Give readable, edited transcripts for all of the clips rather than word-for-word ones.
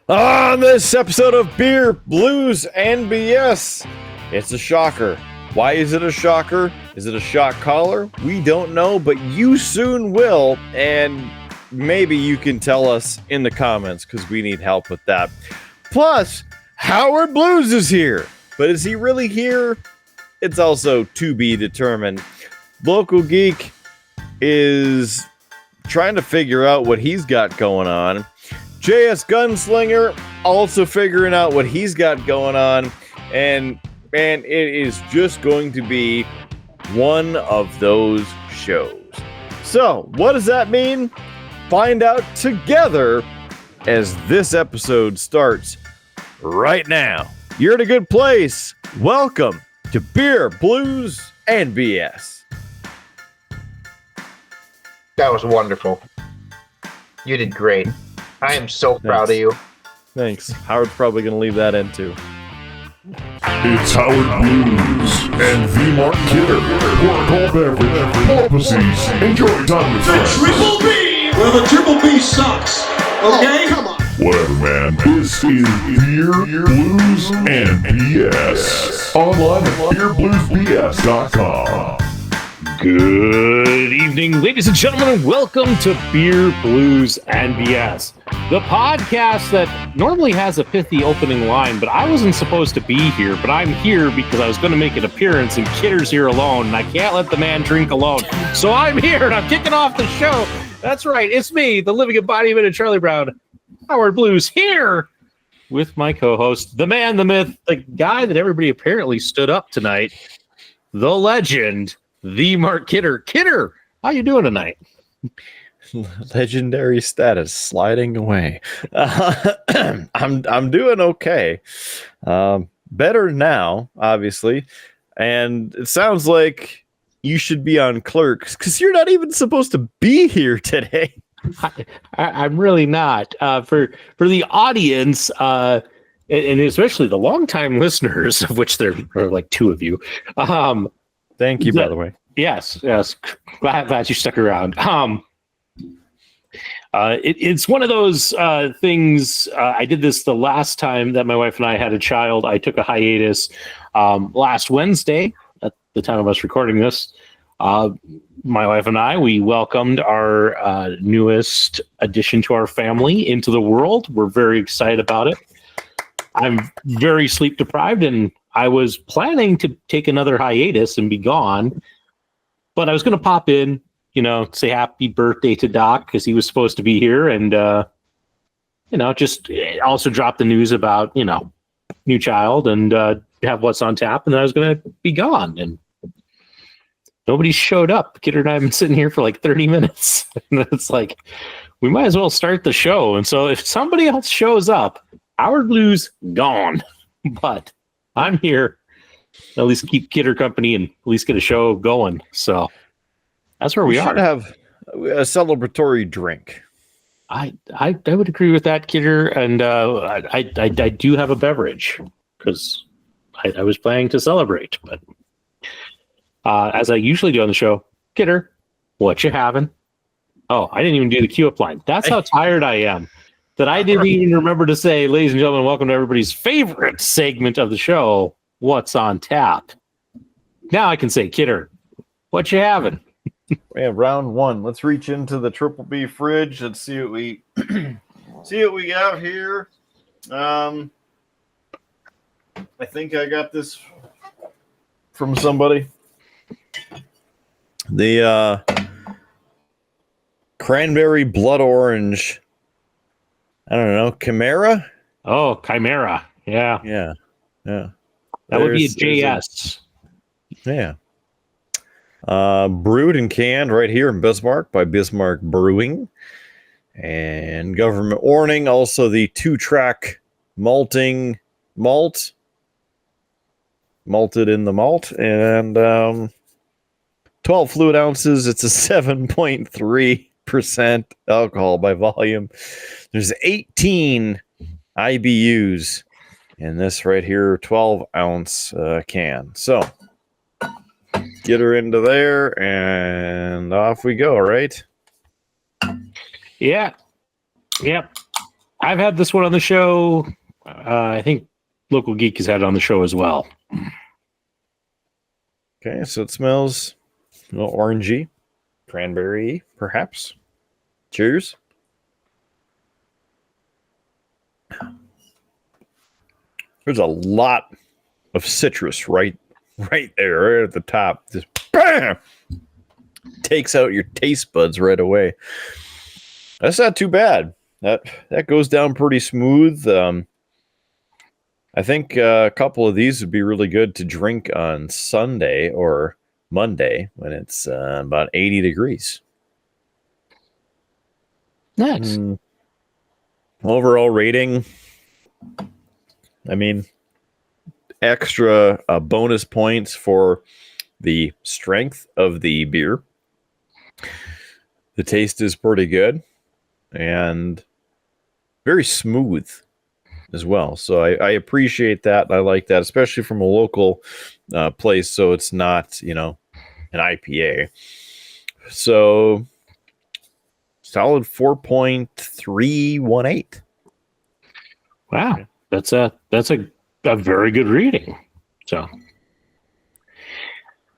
On this episode of Beer, Blues, and BS, it's a shocker. Why is it a shocker? Is it a shock collar? We don't know, but you soon will, and maybe you can tell us in the comments because we need help with that. Plus, Howard Blues is here, but is he really here? It's also to be determined. Local Geek is trying to figure out what he's got going on. JS Gunslinger also figuring out what he's got going on, and man, it is just going to be one of those shows. So, what does that mean? Find out together as this episode starts right now. You're in a good place. Welcome to Beer, Blues, and BS. That was wonderful. You did great. I am so proud of you. Thanks. Howard's probably going to leave that in too. It's Howard Blues and the Mark Kidder. Pour a cold beverage, pull up a seat, enjoy time with friends. Triple B! Well, the Triple B sucks. Okay? Come on. Whatever, man. This is Beer, Blues, and BS. Online at beerbluesbs.com. Good evening, ladies and gentlemen, and welcome to Beer, Blues, and BS, the podcast that normally has a pithy opening line, but I wasn't supposed to be here, but I'm here because I was going to make an appearance, and Kidder's here alone, and I can't let the man drink alone. So I'm here, and I'm kicking off the show. That's right, it's me, the living embodiment of Charlie Brown, Howard Blues, here with my co-host, the man, the myth, the guy that everybody apparently stood up tonight, the legend, the Mark Kidder. Kidder, how you doing tonight? Legendary status sliding away. I'm doing okay. Better now, obviously. And it sounds like you should be on Clerks because you're not even supposed to be here today. I'm really not. For the audience, and especially the longtime listeners, of which there are like two of you. Thank you, by the way. Yes. Glad you stuck around. It's one of those things. I did this the last time that my wife and I had a child. I took a hiatus last Wednesday at the time of us recording this. My wife and I, we welcomed our newest addition to our family into the world. We're very excited about it. I'm very sleep deprived, and I was planning to take another hiatus and be gone, but I was going to pop in, say happy birthday to Doc because he was supposed to be here, and just also drop the news about new child and have what's on tap, and then I was going to be gone, and nobody showed up. Kidder and I have been sitting here for like 30 minutes, and it's like we might as well start the show. And so if somebody else shows up, Howard Blues gone, but I'm here. At least keep Kidder company and at least get a show going. So that's where we are. Should have a celebratory drink. I would agree with that, Kidder, and I do have a beverage because I was planning to celebrate. But as I usually do on the show, Kidder, what you having? Oh, I didn't even do the cue up line. That's how tired I am. That I didn't even remember to say, ladies and gentlemen, welcome to everybody's favorite segment of the show, What's on Tap. Now I can say, Kidder, what you having? We have round one. Let's reach into the Triple B fridge and see what we got here. I think I got this from somebody. The cranberry blood orange. I don't know, Chimera? Oh, Chimera. Yeah. That would be a JS. Yeah. Brewed and canned right here in Bismarck by Bismarck Brewing. And government warning, also the 2-track malted in the malt, and 12 fluid ounces. It's a 7.3% alcohol by volume. There's 18 IBUs in this right here 12-ounce can. So get her into there, and off we go, right? Yeah. Yep. I've had this one on the show. I think Local Geek has had it on the show as well. Okay, so it smells a little orangey, cranberry, perhaps. Cheers. There's a lot of citrus right there, right at the top. Just bam! Takes out your taste buds right away. That's not too bad. That goes down pretty smooth. I think a couple of these would be really good to drink on Sunday or Monday when it's about 80 degrees. Nice. Overall rating, I mean, extra bonus points for the strength of the beer. The taste is pretty good and very smooth as well. So I appreciate that. I like that, especially from a local place. So it's not, an IPA. So solid 4.318. Wow. That's a very good reading. So,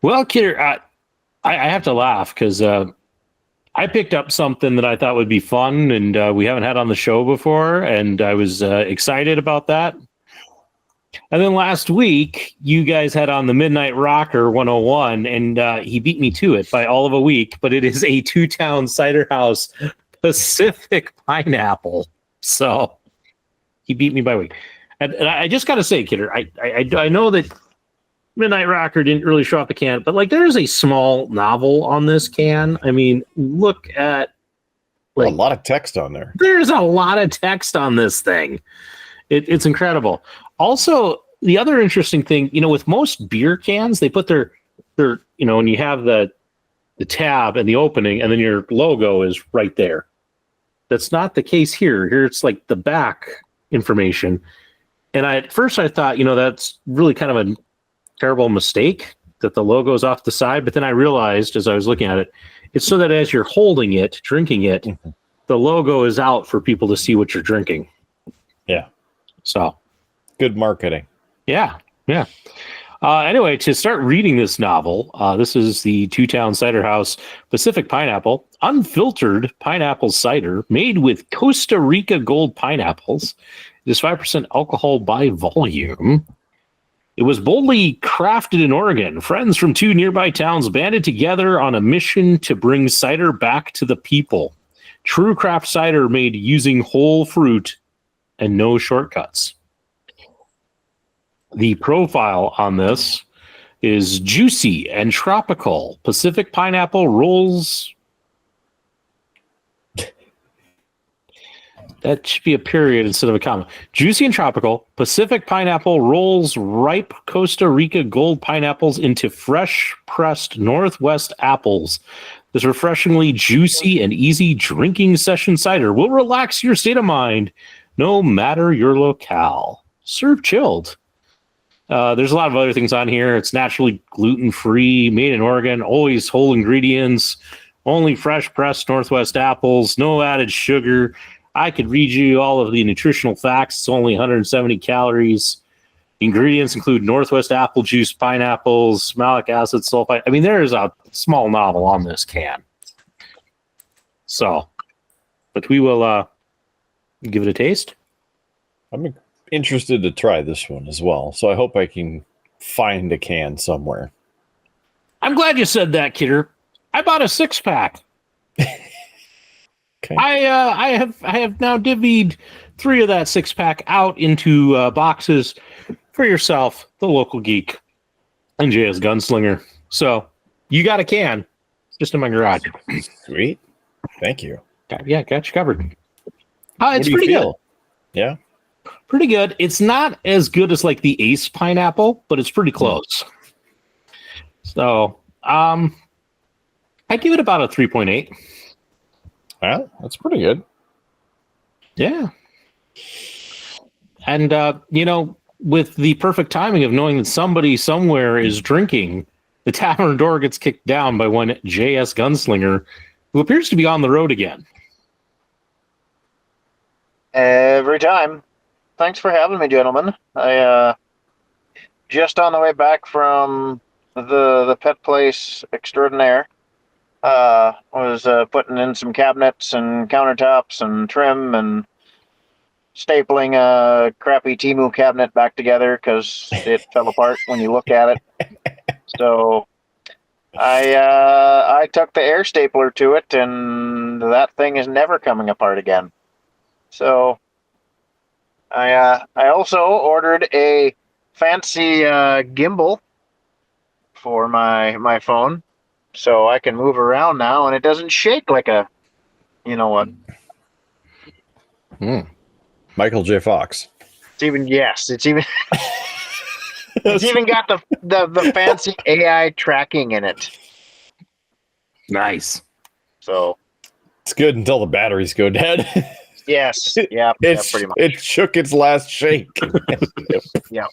well, Kidder, I have to laugh because I picked up something that I thought would be fun and we haven't had on the show before, and I was excited about that. And then last week, you guys had on the Midnight Rocker 101, and he beat me to it by all of a week, but it is a Two-Town Cider House Pacific Pineapple. So he beat me by a week. And I just got to say, Kidder, I know that Midnight Rocker didn't really show off the can, but like there's a small novel on this can. I mean, look at a lot of text on there. There's a lot of text on this thing. It's incredible. Also, the other interesting thing, with most beer cans, they put their when you have the tab and the opening, and then your logo is right there. That's not the case here. Here it's like the back information. And at first I thought, that's really kind of a terrible mistake that the logo is off the side. But then I realized as I was looking at it, it's so that as you're holding it, drinking it, the logo is out for people to see what you're drinking. Yeah. So good marketing. Yeah. Yeah. Anyway, to start reading this novel, this is the Two-Town Cider House Pacific Pineapple, unfiltered pineapple cider made with Costa Rica gold pineapples. It is 5% alcohol by volume. It was boldly crafted in Oregon. Friends from 2 nearby towns banded together on a mission to bring cider back to the people. True craft cider made using whole fruit and no shortcuts. The profile on this is juicy and tropical. Pacific pineapple rolls. That should be a period instead of a comma. Juicy and tropical. Pacific pineapple rolls ripe Costa Rica gold pineapples into fresh pressed Northwest apples. This refreshingly juicy and easy drinking session cider will relax your state of mind, no matter your locale. Serve chilled. There's a lot of other things on here. It's naturally gluten-free, made in Oregon, always whole ingredients, only fresh pressed Northwest apples, no added sugar. I could read you all of the nutritional facts. It's only 170 calories. Ingredients include Northwest apple juice, pineapples, malic acid, sulfite. I mean, there is a small novel on this can. So, but we will give it a taste. I'm interested to try this one as well. So I hope I can find a can somewhere. I'm glad you said that, Kidder. I bought a 6-pack. Okay. I have now divvied 3 of that 6-pack out into boxes for yourself, the Local Geek, and JS Gunslinger. So you got a can just in my garage. Sweet. Thank you. Yeah, got you covered. It's do you pretty good. feel? Yeah. Pretty good. It's not as good as like the Ace pineapple, but it's pretty close. So I give it about a 3.8. Well, that's pretty good. Yeah. And, with the perfect timing of knowing that somebody somewhere is drinking, the tavern door gets kicked down by one JS Gunslinger, who appears to be on the road again. Every time. Thanks for having me, gentlemen. I just on the way back from the pet place extraordinaire. Was putting in some cabinets and countertops and trim and stapling a crappy Temu cabinet back together because it fell apart when you look at it. So I took the air stapler to it, and that thing is never coming apart again. So I also ordered a fancy gimbal for my phone, so I can move around now, and it doesn't shake like a, you know what? Michael J. Fox. It's even it's even got the fancy AI tracking in it. Nice. So It's good until the batteries go dead. yes, yeah, pretty much. It shook its last shake. Yeah.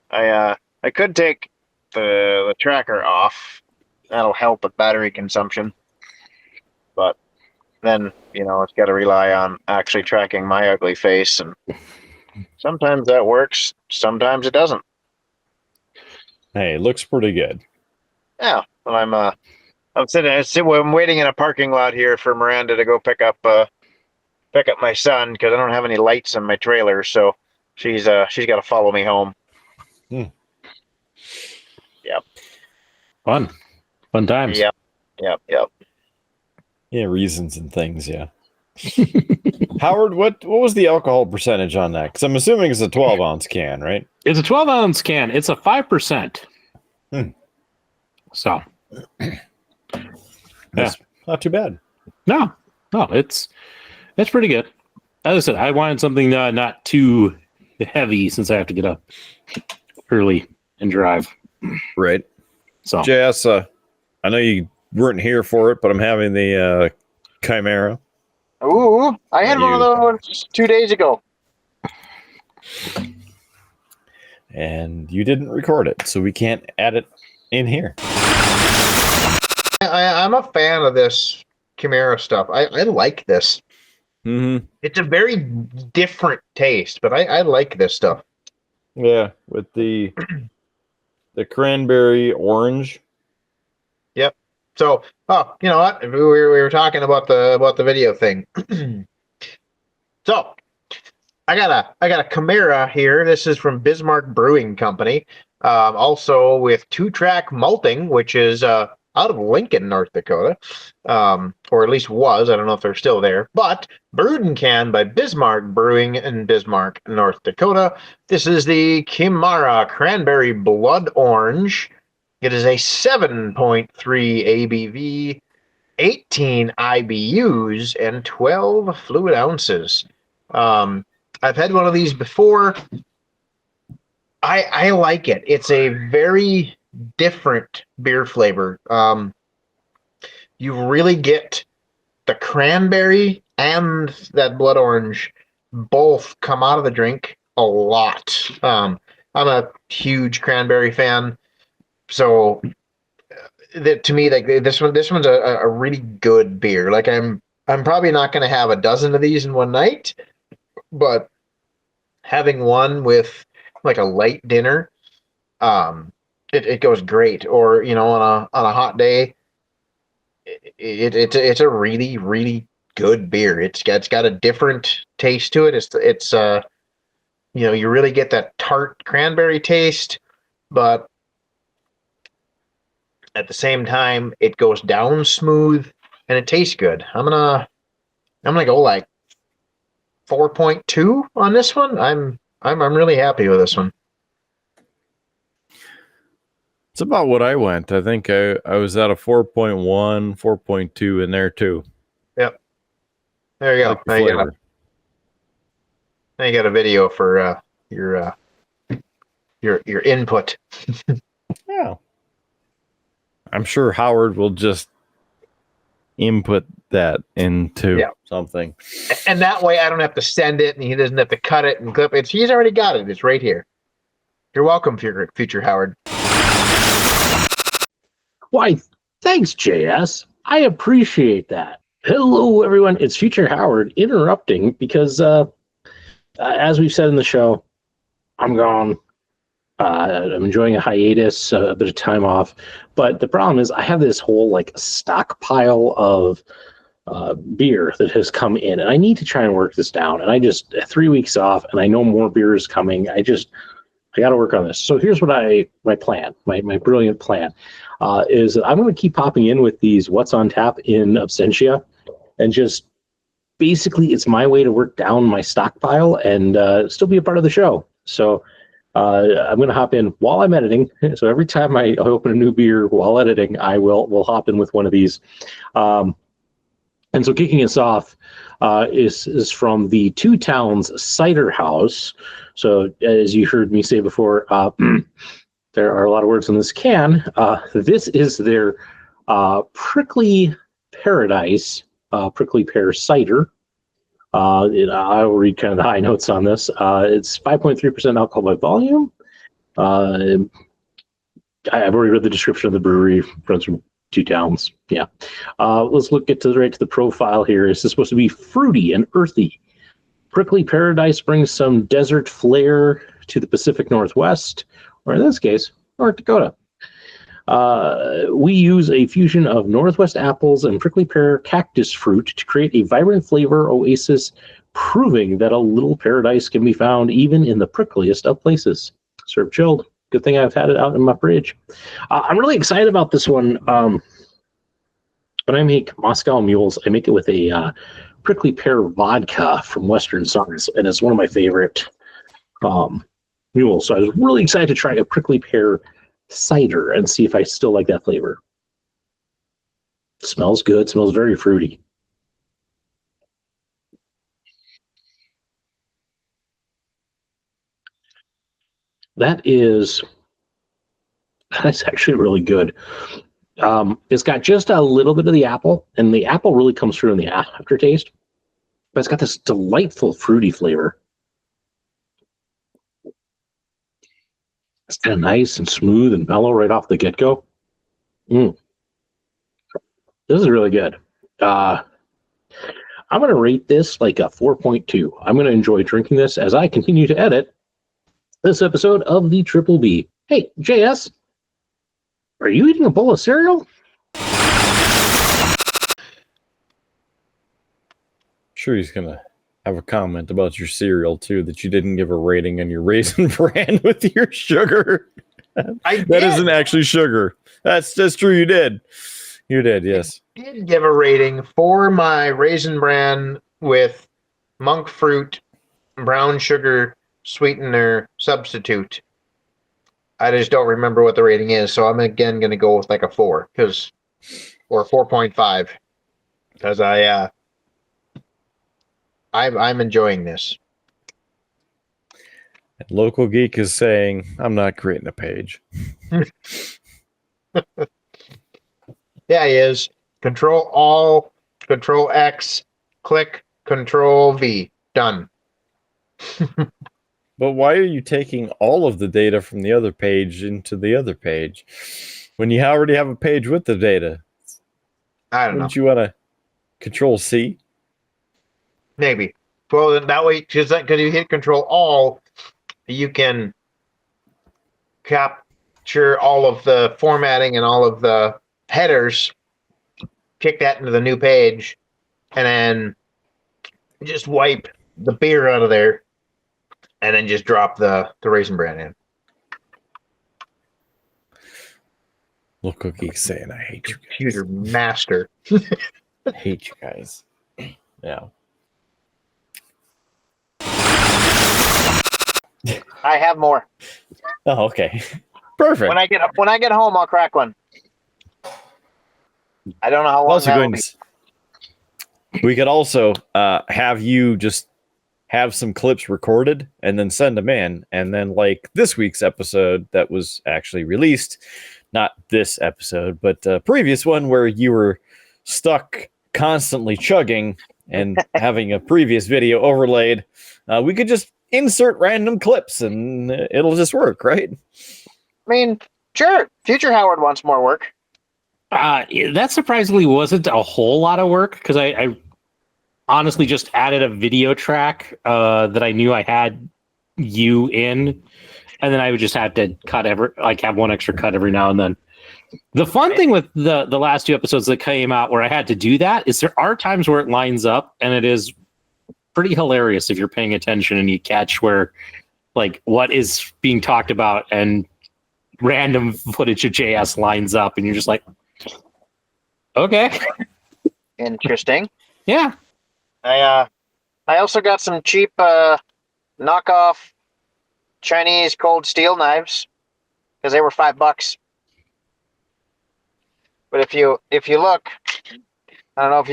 I could take the tracker off. That'll help with battery consumption. But then, it's got to rely on actually tracking my ugly face, and sometimes that works, sometimes it doesn't. Hey, it looks pretty good. Yeah, well, I'm waiting in a parking lot here for Miranda to go pick up my son because I don't have any lights in my trailer, so she's got to follow me home. Yep. Fun times. Yep. Yeah, reasons and things, yeah. Howard, what was the alcohol percentage on that? Because I'm assuming it's a 12-ounce can, right? It's a 12-ounce can. It's a 5%. So, That's not too bad. no, it's pretty good. As I said, I wanted something not too heavy since I have to get up early and drive. Right. So, JS, I know you weren't here for it, but I'm having the Chimera. Ooh, I had one of those 2 days ago. And you didn't record it, so we can't add it in here. I'm a fan of this Chimera stuff. I like this. Mm-hmm. It's a very different taste, but I like this stuff. Yeah, with the cranberry orange. Yep. So, you know what? We were talking about the video thing. So, I got a Chimera here. This is from Bismarck Brewing Company. Also with 2-track malting, which is out of Lincoln, North Dakota, or at least was. I don't know if they're still there. But brewed and canned by Bismarck Brewing in Bismarck, North Dakota. This is the Chimera Cranberry Blood Orange. It is a 7.3 ABV, 18 IBUs, and 12 fluid ounces. I've had one of these before. I like it. It's a very different beer flavor. You really get the cranberry and that blood orange both come out of the drink a lot. I'm a huge cranberry fan. So to me, like this one's a really good beer. Like I'm probably not going to have a dozen of these in one night, but having one with like a light dinner, it goes great. Or on a hot day, it's a really, really good beer. It's got a different taste to it. It's you really get that tart cranberry taste, but at the same time, it goes down smooth and it tastes good. I'm gonna go like 4.2 on this one. I'm really happy with this one. It's about what I went. I think I was at a 4.1, 4.2 in there too. Yep. There you go. Like the Now you got a video for your input. Yeah. I'm sure Howard will just input that into something. And that way I don't have to send it and he doesn't have to cut it and clip it. He's already got it. It's right here. You're welcome, future Howard. why, thanks, JS. I appreciate that. Hello, everyone. It's Future Howard interrupting because, as we've said in the show, I'm gone. I'm enjoying a hiatus, a bit of time off. But the problem is I have this whole like stockpile of beer that has come in, and I need to try and work this down. And I just 3 weeks off, and I know more beer is coming. I got to work on this. So here's what my plan, my brilliant plan, is that I'm going to keep popping in with these what's on tap in absentia, and just basically it's my way to work down my stockpile and still be a part of the show. So I'm going to hop in while I'm editing. So every time I open a new beer while editing, I will hop in with one of these. And so kicking us off is from the Two Towns Cider House. So as you heard me say before, there are a lot of words in this can. This is their Prickly Paradise Prickly Pear Cider. I will read kind of the high notes on this. It's 5.3% alcohol by volume. I've already read the description of the brewery. Runs from Two Towns. Yeah. Let's get right to the profile here. Is this supposed to be fruity and earthy? Prickly Paradise brings some desert flair to the Pacific Northwest, or in this case, North Dakota. We use a fusion of Northwest apples and prickly pear cactus fruit to create a vibrant flavor oasis, proving that a little paradise can be found even in the prickliest of places. Served chilled. Good thing I've had it out in my fridge. I'm really excited about this one. When I make Moscow Mules, I make it with a prickly pear vodka from Western Suns, and it's one of my favorite mules. So I was really excited to try a prickly pear cider and see if I still like that flavor. Smells good. Smells very fruity. That's actually really good. It's got just a little bit of the apple, and the apple really comes through in the aftertaste, but it's got this delightful fruity flavor. It's kind of nice and smooth and mellow right off the get-go. This is really good. I'm going to rate this like a 4.2. I'm going to enjoy drinking this as I continue to edit this episode of the Triple B. Hey, JS, are you eating a bowl of cereal? Sure, he's going to have a comment about your cereal, too, that you didn't give a rating on your Raisin Bran with your sugar. That isn't actually sugar. That's true, you did. You did, yes. I did give a rating for my Raisin Bran with monk fruit, brown sugar, sweetener substitute. I just don't remember what the rating is, so I'm again going to go with like a 4, or 4.5, because I'm enjoying this. Local Geek is saying, I'm not creating a page. Yeah, he is. Control-Alt, Control-X, click, Control-V. Done. But why are you taking all of the data from the other page into the other page when you already have a page with the data? I don't know. Wouldn't you want to Control-C? Maybe. Well, then that way, because you hit Control-All, you can capture all of the formatting and all of the headers, kick that into the new page, and then just wipe the beer out of there, and then just drop the Raisin Bran in. Local Geek saying, I hate you guys. Computer master. I hate you guys. Yeah. I have more. Oh, okay. Perfect. When I get home, I'll crack one. I don't know how long that'll be. We could also have you just have some clips recorded and then send them in, and then like this week's episode that was actually released, not this episode, but a previous one where you were stuck constantly chugging and having a previous video overlaid, we could just insert random clips and it'll just work, right? I mean, sure. Future Howard wants more work. That surprisingly wasn't a whole lot of work because I honestly just added a video track that I knew I had you in, and then I would just have to have one extra cut every now and then. The fun thing with the last 2 episodes that came out where I had to do that is there are times where it lines up, and it is pretty hilarious if you're paying attention and you catch where like what is being talked about and random footage of JS lines up, and you're just like, okay, Interesting. yeah. I also got some cheap knockoff Chinese cold steel knives because they were $5. But if you look, I don't know if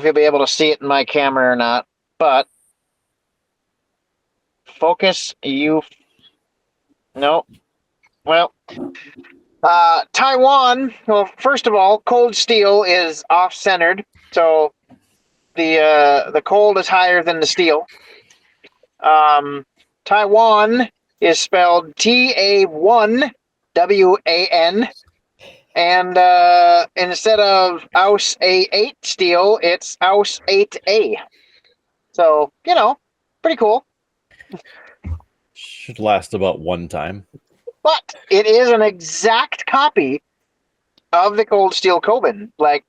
you'll be able to see it in my camera or not, but focus you. No. Well, Taiwan. Well, first of all, cold steel is off-centered, so the cold is higher than the steel. Taiwan is spelled T-A-1-W-A-N, and instead of Aus A8 steel, it's Aus 8A. So, pretty cool. Should last about one time. But it is an exact copy of the cold steel Coben. Like,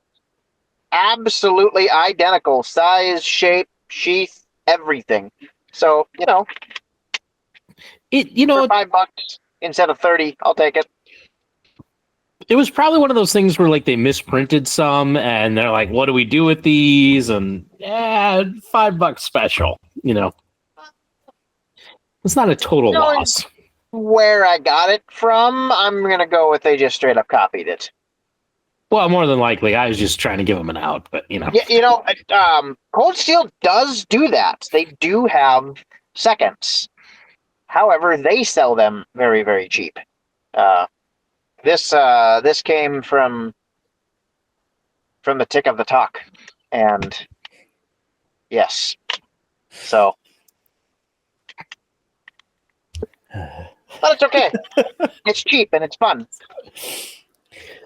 absolutely identical. Size, shape, sheath, everything. So, It for $5 instead of 30, I'll take it. It was probably one of those things where like they misprinted some and they're like, what do we do with these? And $5 special, It's not a total loss. Where I got it from, I'm going to go with they just straight up copied it. Well, more than likely, I was just trying to give them an out, but Yeah, Cold Steel does do that. They do have seconds. However, they sell them very, very cheap. This came from the tick of the talk, and yes, so, but it's okay. It's cheap and it's fun.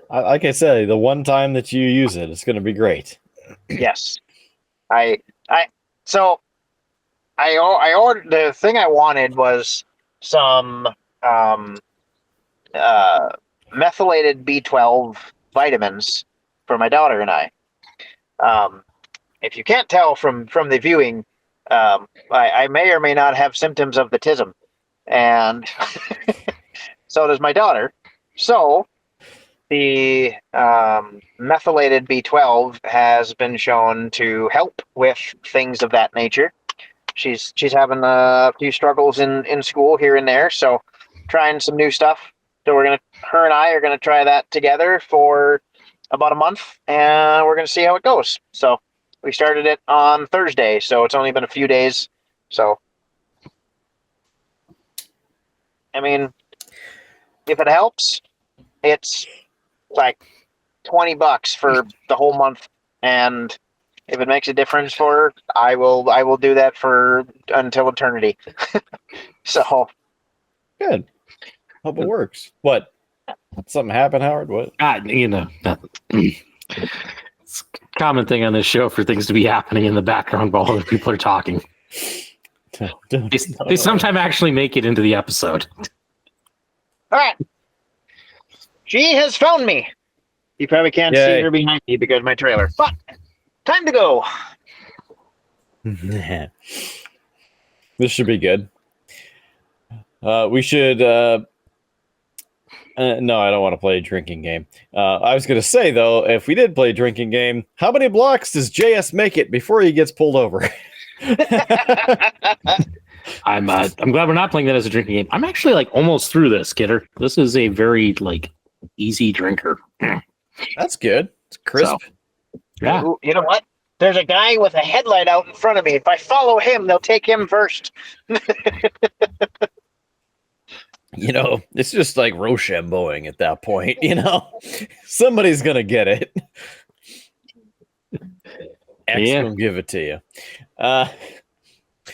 Like I said, the one time that you use it, it's going to be great. Yes, I ordered the thing I wanted was some methylated B12 vitamins for my daughter and I. If you can't tell from the viewing, I may or may not have symptoms of the tism, and so does my daughter. So the methylated B12 has been shown to help with things of that nature. She's having a few struggles in school here and there, so trying some new stuff. So her and I are gonna try that together for about a month, and we're gonna see how it goes. So we started it on Thursday, so it's only been a few days. So, I mean, if it helps, it's like $20 for the whole month, and if it makes a difference for her, I will do that for until eternity. So Good. Hope it works. What? Something happened, Howard? What? It's a common thing on this show for things to be happening in the background while other people are talking. They sometimes actually make it into the episode. all right. She has found me. You probably can't Yay. see her behind me because of my trailer. But time to go. This should be good. We should. No, I don't want to play a drinking game. I was going to say, though, if we did play a drinking game, how many blocks does JS make it before he gets pulled over? I'm glad we're not playing that as a drinking game. I'm actually like almost through this, kidder. This is a very like easy drinker. That's good. It's crisp. Yeah. Ooh, you know what? There's a guy with a headlight out in front of me. If I follow him, they'll take him first. It's just like Rochambeauing at that point, Somebody's going to get it. X will give it to you.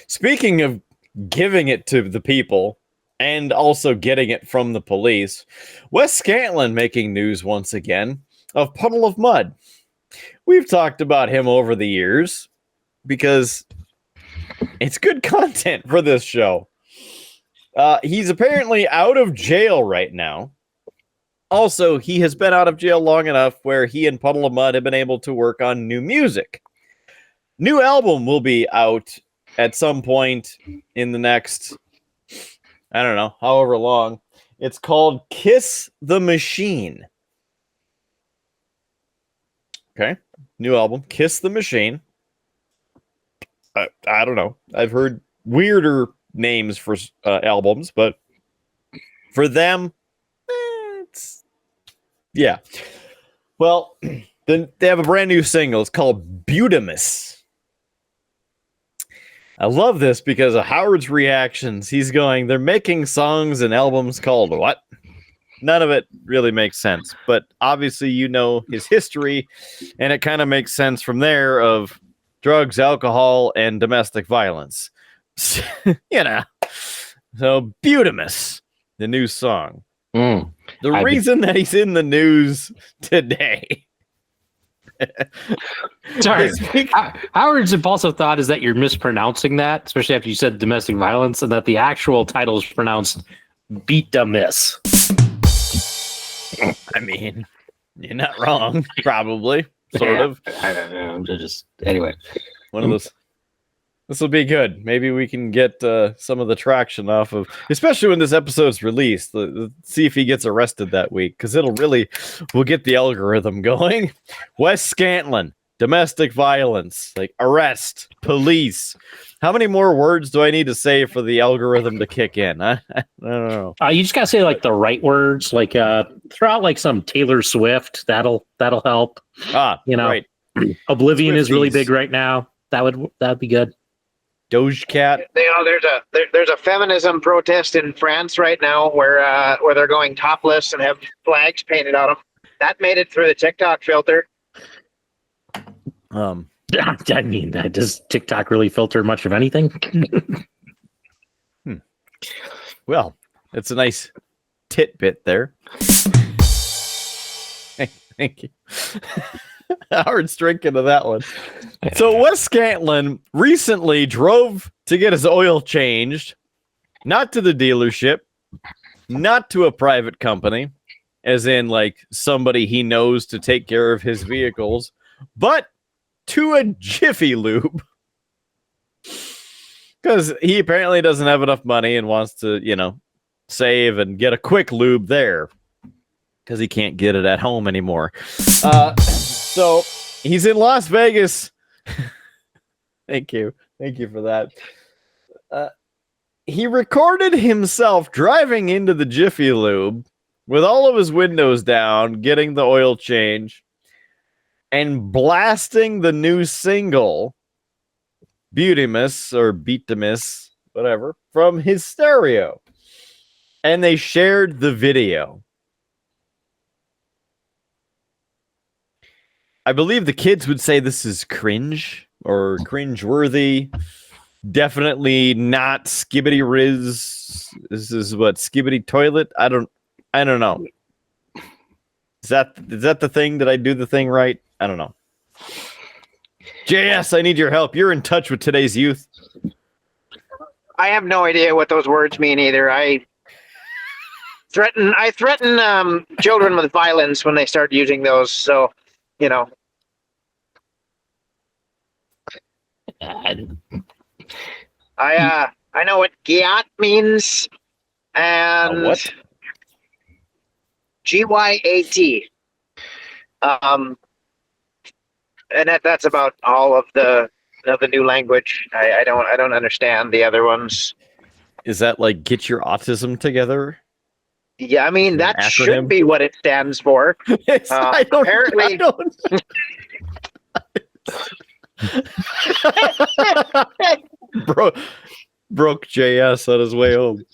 Speaking of giving it to the people and also getting it from the police, Wes Scantlin making news once again. of Puddle of Mudd. We've talked about him over the years because it's good content for this show. He's apparently out of jail right now. Also, he has been out of jail long enough where he and Puddle of Mudd have been able to work on new music. New album will be out at some point in the next, I don't know, however long. It's called Kiss the Machine. Okay. New album, Kiss the Machine. I don't know. I've heard weirder names for albums, but for them, it's... Yeah. Well, then they have a brand new single. It's called Beautimus. I love this because of Howard's reactions. He's going, they're making songs and albums called what? None of it really makes sense. But obviously, you know his history, and it kind of makes sense from there of drugs, alcohol, and domestic violence. You know. So, Beautimus, the new song. The reason that he's in the news today. Sorry. Howard's impulsive thought is that you're mispronouncing that, especially after you said domestic violence, and that the actual title is pronounced Beat the Miss. I mean, you're not wrong, probably. Sort of. I don't know. Just anyway. One of those. This will be good. Maybe we can get some of the traction off of, especially when this episode's released. See if he gets arrested that week, because we'll get the algorithm going. Wes Scantlin, domestic violence, like arrest, police. How many more words do I need to say for the algorithm to kick in? I don't know. You just gotta say like the right words, like throw out like some Taylor Swift. That'll help. Right. Oblivion Swifties. is really big right now. That'd be good. Doge Cat. There's a feminism protest in France right now where they're going topless and have flags painted on them. That made it through the TikTok filter. I mean, does TikTok really filter much of anything? Well, it's a nice tidbit there. Thank you. Howard's drinking to that one. So Wes Scantlin recently drove to get his oil changed, not to the dealership, not to a private company, as in like somebody he knows to take care of his vehicles, but to a Jiffy Lube. Because he apparently doesn't have enough money and wants to, save and get a quick lube there. Because he can't get it at home anymore. So he's in Las Vegas. Thank you for that. He recorded himself driving into the Jiffy Lube with all of his windows down, getting the oil change, and blasting the new single, Beautimus or Beatimus, whatever, from his stereo. And they shared the video. I believe the kids would say this is cringe or cringe-worthy. Definitely not Skibbity Riz. This is what, Skibbity Toilet? I don't know. Is that the thing? Did I do the thing right? I don't know. JS, I need your help. You're in touch with today's youth. I have no idea what those words mean either. I threaten children with violence when they start using those. So, I know what gyat means, and what? GYAT. And that's about all of the new language. I don't understand the other ones. Is that like get your autism together? Yeah, I mean that should be what it stands for. Apparently, broke JS on his way home.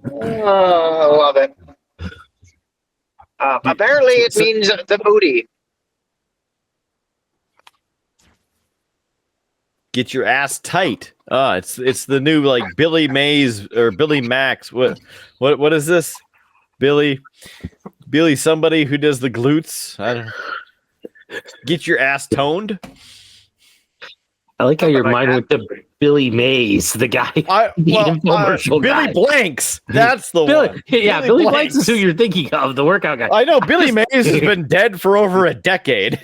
I love it. Apparently, it means the booty. Get your ass tight. It's the new like Billy Maise or Billy Max. What is this? Billy Billy, somebody who does the glutes. I don't get your ass toned. I like how your mind went to Billy Maise, the guy. Infomercial Billy guy. Blanks. That's the one. Yeah, Billy Blanks is who you're thinking of, the workout guy. I know Billy Mays has been dead for over a decade.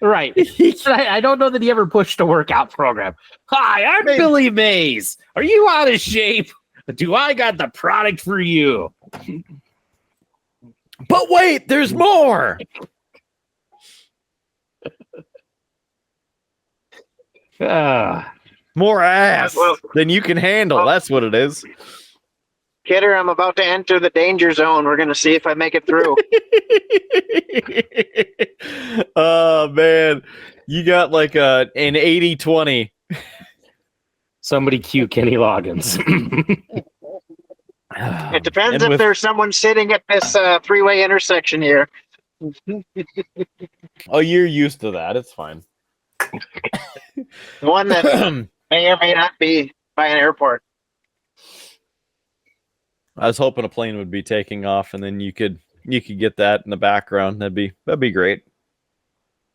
Right. I don't know that he ever pushed a workout program. Hi, I'm Billy Mays. Are you out of shape? Do I got the product for you? But wait, there's more. More ass than you can handle. That's what it is. Kidder, I'm about to enter the danger zone. We're going to see if I make it through. Oh, man. You got like an 80-20. Somebody cue Kenny Loggins. It depends if there's someone sitting at this three-way intersection here. Oh, you're used to that. It's fine. The one that may or may not be by an airport. I was hoping a plane would be taking off, and then you could get that in the background. That'd be great.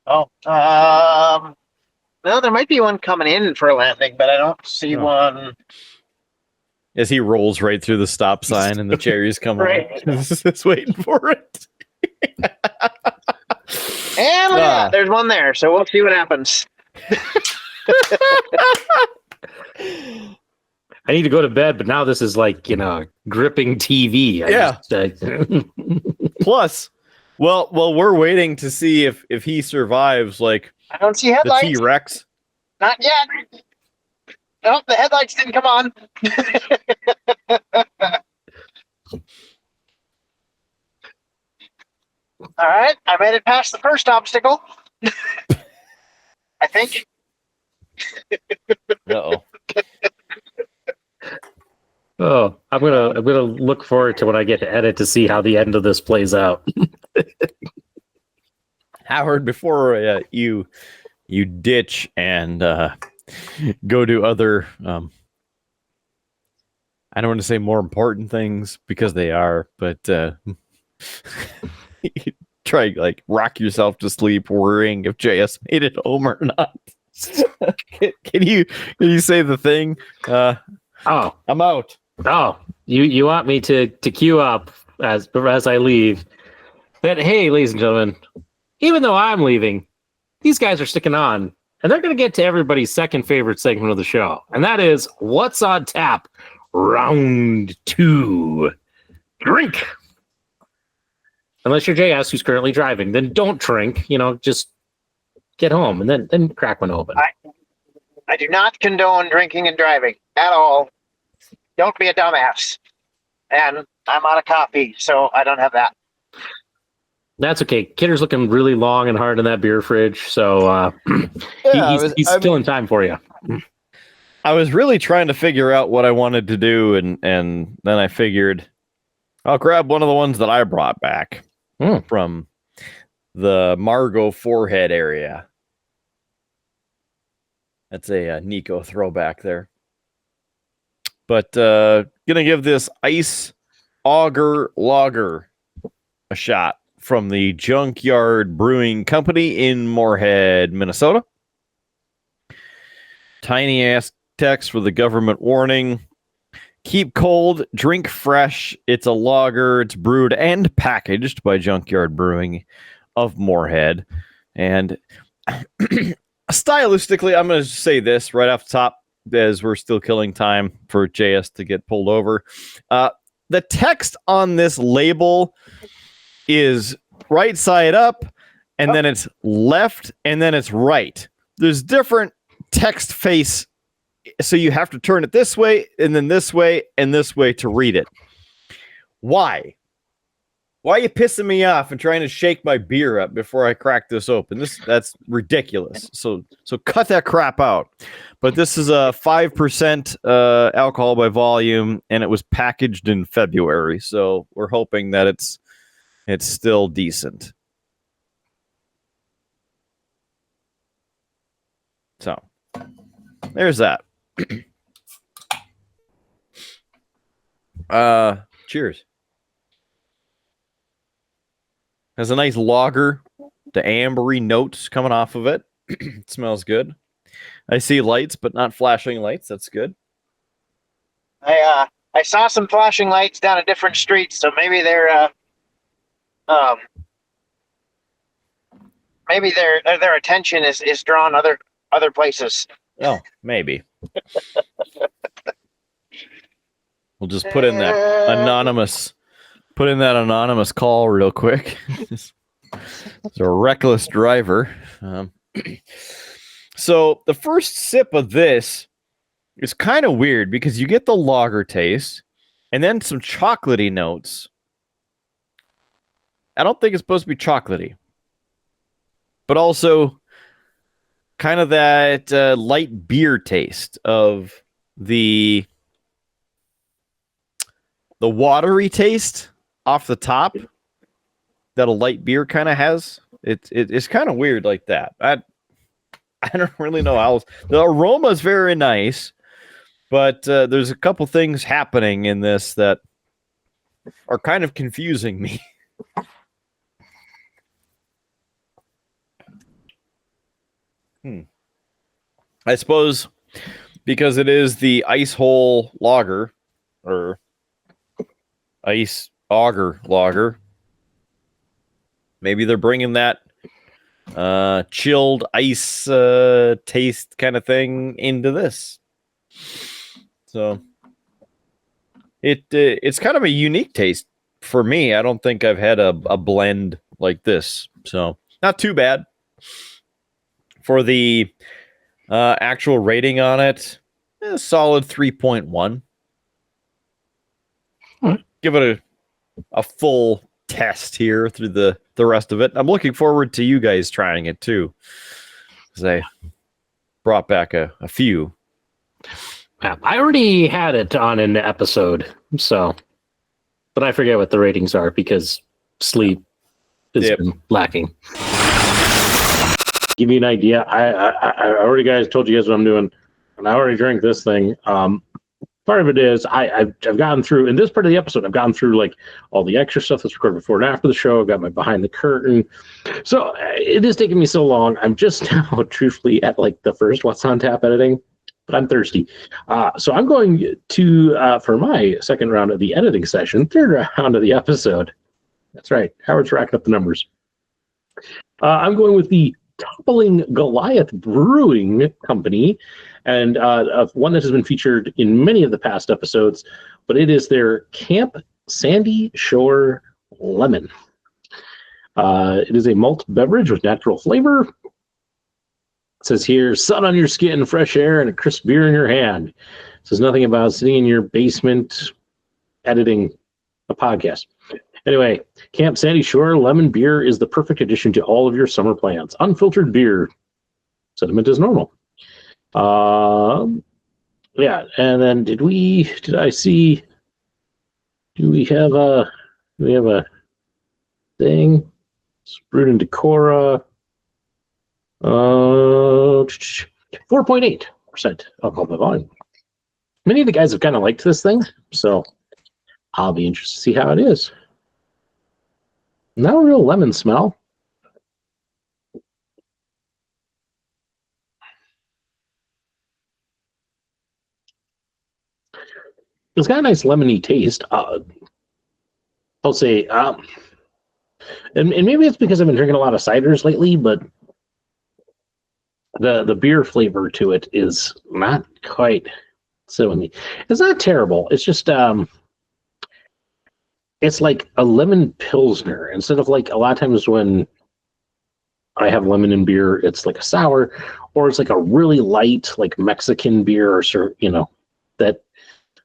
Oh, no, there might be one coming in for a landing, but I don't see one. As he rolls right through the stop sign, and the cherries come Right. on, just waiting for it. And look at that, there's one there, so we'll see what happens. I need to go to bed, but now this is like, gripping TV. Plus, well, we're waiting to see if he survives, like I don't see the headlights. T-Rex. Not yet. Nope, the headlights didn't come on. All right, I made it past the first obstacle. I think. Uh-oh. Oh, I'm gonna look forward to when I get to edit to see how the end of this plays out. Howard, before you ditch and go to other, I don't want to say more important things because they are, but try like rock yourself to sleep worrying if JS made it home or not. Can you say the thing? Oh, I'm out. Oh, you want me to queue up as I leave that, hey, ladies and gentlemen, even though I'm leaving, these guys are sticking on, and they're going to get to everybody's second favorite segment of the show, and that is What's on Tap, Round 2. Drink. Unless you're JS, who's currently driving, then don't drink. Just get home and then crack one open. I do not condone drinking and driving at all. Don't be a dumbass. And I'm out of coffee, so I don't have that. That's okay. Kidder's looking really long and hard in that beer fridge, so he's still in time for you. I was really trying to figure out what I wanted to do, and then I figured I'll grab one of the ones that I brought back from the Margot forehead area. That's a Nico throwback there. But gonna give this Ice Auger Lager a shot from the Junkyard Brewing Company in Moorhead, Minnesota. Tiny ass text with a government warning. Keep cold, drink fresh. It's a lager. It's brewed and packaged by Junkyard Brewing of Moorhead. And stylistically, I'm going to say this right off the top, as we're still killing time for JS to get pulled over. The text on this label is right side up, and then it's left, and then it's right. There's different text face, so you have to turn it this way, and then this way, and this way to read it. Why? Why are you pissing me off and trying to shake my beer up before I crack this open? That's ridiculous. So cut that crap out. But this is a 5% alcohol by volume, and it was packaged in February. So we're hoping that it's still decent. So there's that. Cheers. Has a nice lager. The ambery notes coming off of it. It smells good. I see lights, but not flashing lights. That's good. I saw some flashing lights down a different street, so maybe their attention is drawn other places. Oh, maybe. We'll just put in that anonymous call real quick. It's a reckless driver. So the first sip of this is kind of weird because you get the lager taste and then some chocolatey notes. I don't think it's supposed to be chocolatey, but also kind of that light beer taste of the watery taste off the top that a light beer kind of has. It's kind of weird like that. I don't really know how else. The aroma is very nice, but there's a couple things happening in this that are kind of confusing me. I suppose because it is the ice hole lager or ice auger lager. Maybe they're bringing that chilled ice taste kind of thing into this. So it's kind of a unique taste for me. I don't think I've had a blend like this. So not too bad. For the actual rating on it, a solid 3.1. Give it a full test here through the rest of it. I'm looking forward to you guys trying it too, because I brought back a few. Yeah, I already had it on an episode, so, but I forget what the ratings are because sleep has been lacking. Give you an idea, I already told you guys what I'm doing, and I already drank this thing. Part of it is I've gotten through in this part of the episode. I've gone through like all the extra stuff that's recorded before and after the show. I've got my behind the curtain, so it is taking me so long. I'm just now, truthfully, at like the first What's on Tap editing, but I'm thirsty, so I'm going to for my second round of the editing session, third round of the episode. That's right, Howard's racking up the numbers. I'm going with the Toppling Goliath Brewing Company, and one that has been featured in many of the past episodes, but it is their Camp Sandy Shore Lemon. It is a malt beverage with natural flavor. It says here, sun on your skin, fresh air, and a crisp beer in your hand. It says nothing about sitting in your basement editing a podcast. Anyway, Camp Sandy Shore Lemon Beer is the perfect addition to all of your summer plans. Unfiltered beer. Sentiment is normal. Yeah, and then do we have a thing? It's brewed in Decorah. 4.8% alcohol by volume. Many of the guys have kind of liked this thing, so I'll be interested to see how it is. Not a real lemon smell. It's got a nice lemony taste. I'll say, and maybe it's because I've been drinking a lot of ciders lately, but the beer flavor to it is not quite so with me. It's not terrible. It's just it's like a lemon pilsner instead of like a lot of times when I have lemon in beer, it's like a sour, or it's like a really light like Mexican beer, or that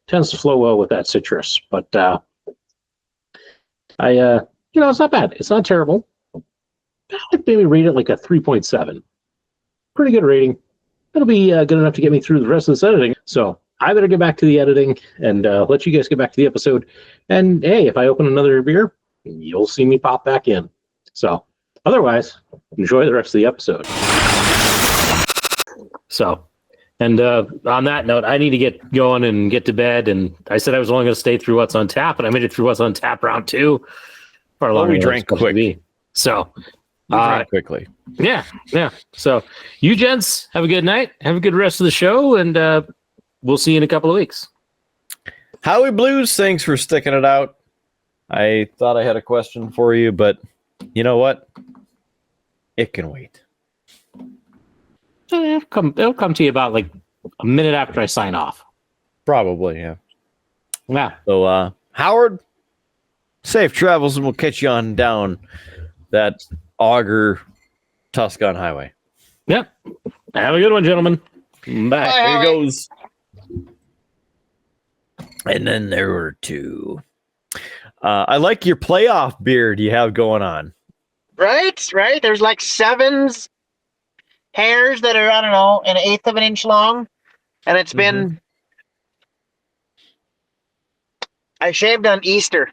tends to flow well with that citrus. But it's not bad. It's not terrible. I'd maybe rate it like a 3.7. Pretty good rating. It'll be good enough to get me through the rest of this editing. So I better get back to the editing and let you guys get back to the episode. And hey, if I open another beer, you'll see me pop back in. So otherwise, enjoy the rest of the episode. So, and on that note, I need to get going and get to bed. And I said I was only going to stay through What's on Tap, and I made it through What's on Tap round 2. Far longer we drank quick. So, We drank quickly. yeah. So, you gents have a good night. Have a good rest of the show, and we'll see you in a couple of weeks. Howie Blues, thanks for sticking it out. I thought I had a question for you, but you know what? It can wait. It'll come to you about like a minute after I sign off. Probably, yeah. Yeah. So, Howard, safe travels, and we'll catch you on down that Auger Tuscon Highway. Yep. Have a good one, gentlemen. Bye. There he goes. And then there were two. I like your playoff beard you have going on. Right. There's like 7 hairs that are, I don't know, an eighth of an inch long. And it's been, I shaved on Easter.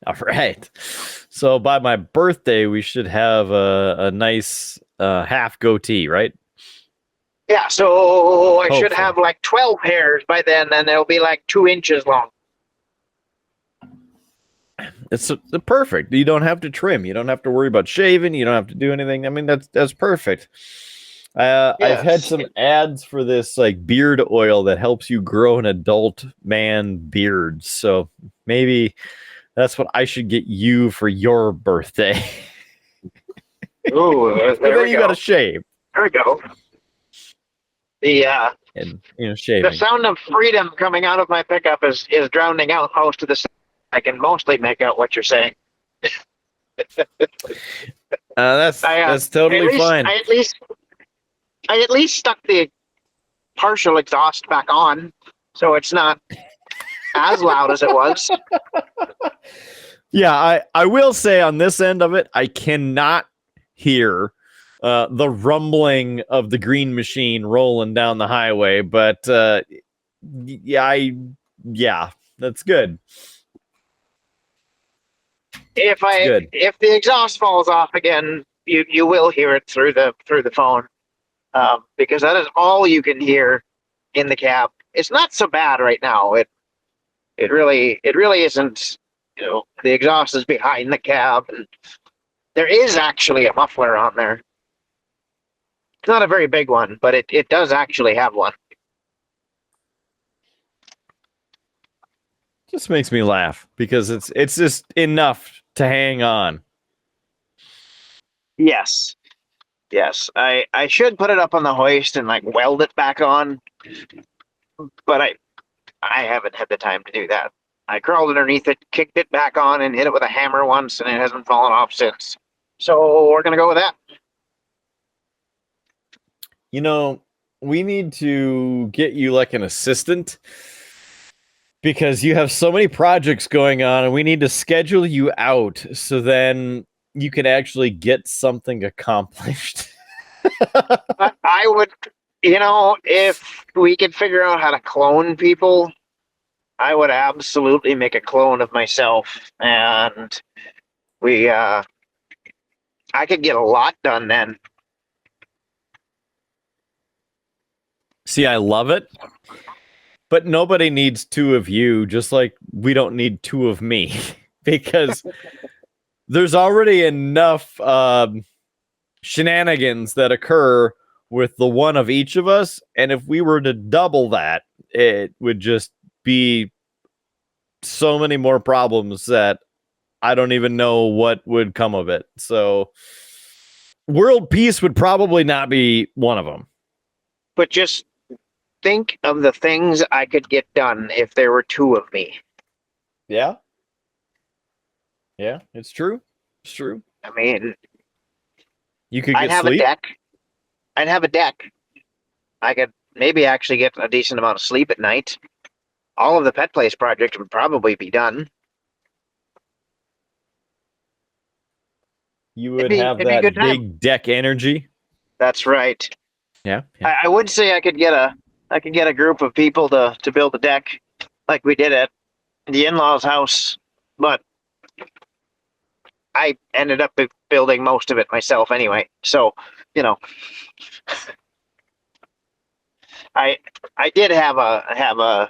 All right. So by my birthday, we should have a nice half goatee, right? Yeah, so I should Hopefully. have like 12 hairs by then, and they'll be like 2 inches long. It's perfect. You don't have to trim. You don't have to worry about shaving. You don't have to do anything. I mean, that's perfect. I've had some ads for this like beard oil that helps you grow an adult man beard. So maybe that's what I should get you for your birthday. Ooh, And there then we you go. got to shave There we go. The and the shaving. sound of freedom coming out of my pickup is drowning out most of the sound. I can mostly make out what you're saying. That's totally at least, fine. I at least stuck the partial exhaust back on, so it's not as loud as it was. Yeah, I will say on this end of it, I cannot hear the rumbling of the green machine rolling down the highway, but yeah, that's good. If the exhaust falls off again, you will hear it through the phone, because that is all you can hear in the cab. It's not so bad right now. It really isn't. You know, the exhaust is behind the cab, and there is actually a muffler on there. It's not a very big one, but it does actually have one. Just makes me laugh because it's just enough to hang on. Yes. I should put it up on the hoist and like weld it back on, but I haven't had the time to do that. I crawled underneath it, kicked it back on, and hit it with a hammer once, and it hasn't fallen off since. So we're gonna go with that. You know, we need to get you like an assistant because you have so many projects going on, and we need to schedule you out so then you can actually get something accomplished. I would, if we could figure out how to clone people, I would absolutely make a clone of myself, and I could get a lot done then. See, I love it, but nobody needs 2 of you, just like we don't need 2 of me, because there's already enough shenanigans that occur with the one of each of us, and if we were to double that, it would just be so many more problems that I don't even know what would come of it. So world peace would probably not be one of them. But just think of the things I could get done if there were 2 of me. Yeah, it's true. It's true. I mean, You could I'd get have sleep. a deck. I'd have a deck. I could maybe actually get a decent amount of sleep at night. All of the pet place projects would probably be done. You would It'd be have a that good time. big deck energy. That's right. Yeah. I would say I could get a group of people to build a deck like we did at the in-laws' house, but I ended up building most of it myself anyway. So, I did have a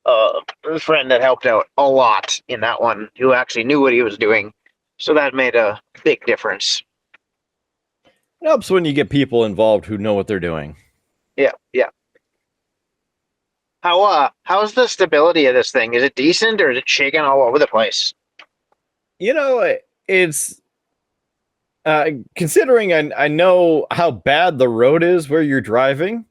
a friend that helped out a lot in that one, who actually knew what he was doing. So that made a big difference. It helps when you get people involved who know what they're doing. Yeah, yeah. How's the stability of this thing? Is it decent, or is it shaking all over the place? You know, it's considering I know how bad the road is where you're driving,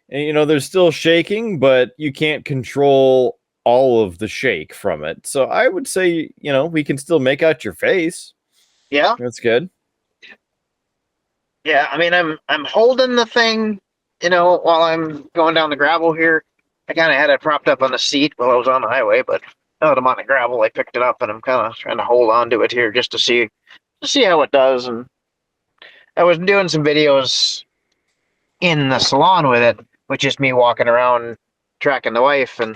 and you know there's still shaking, but you can't control all of the shake from it. So I would say, you know, we can still make out your face. Yeah, That's good. yeah. I mean, I'm holding the thing, you know, while I'm going down the gravel here. I kind of had it propped up on the seat while I was on the highway, but now that I'm on the gravel, I picked it up and I'm kind of trying to hold on to it here just to see how it does. And I was doing some videos in the salon with it, with just me walking around tracking the wife, and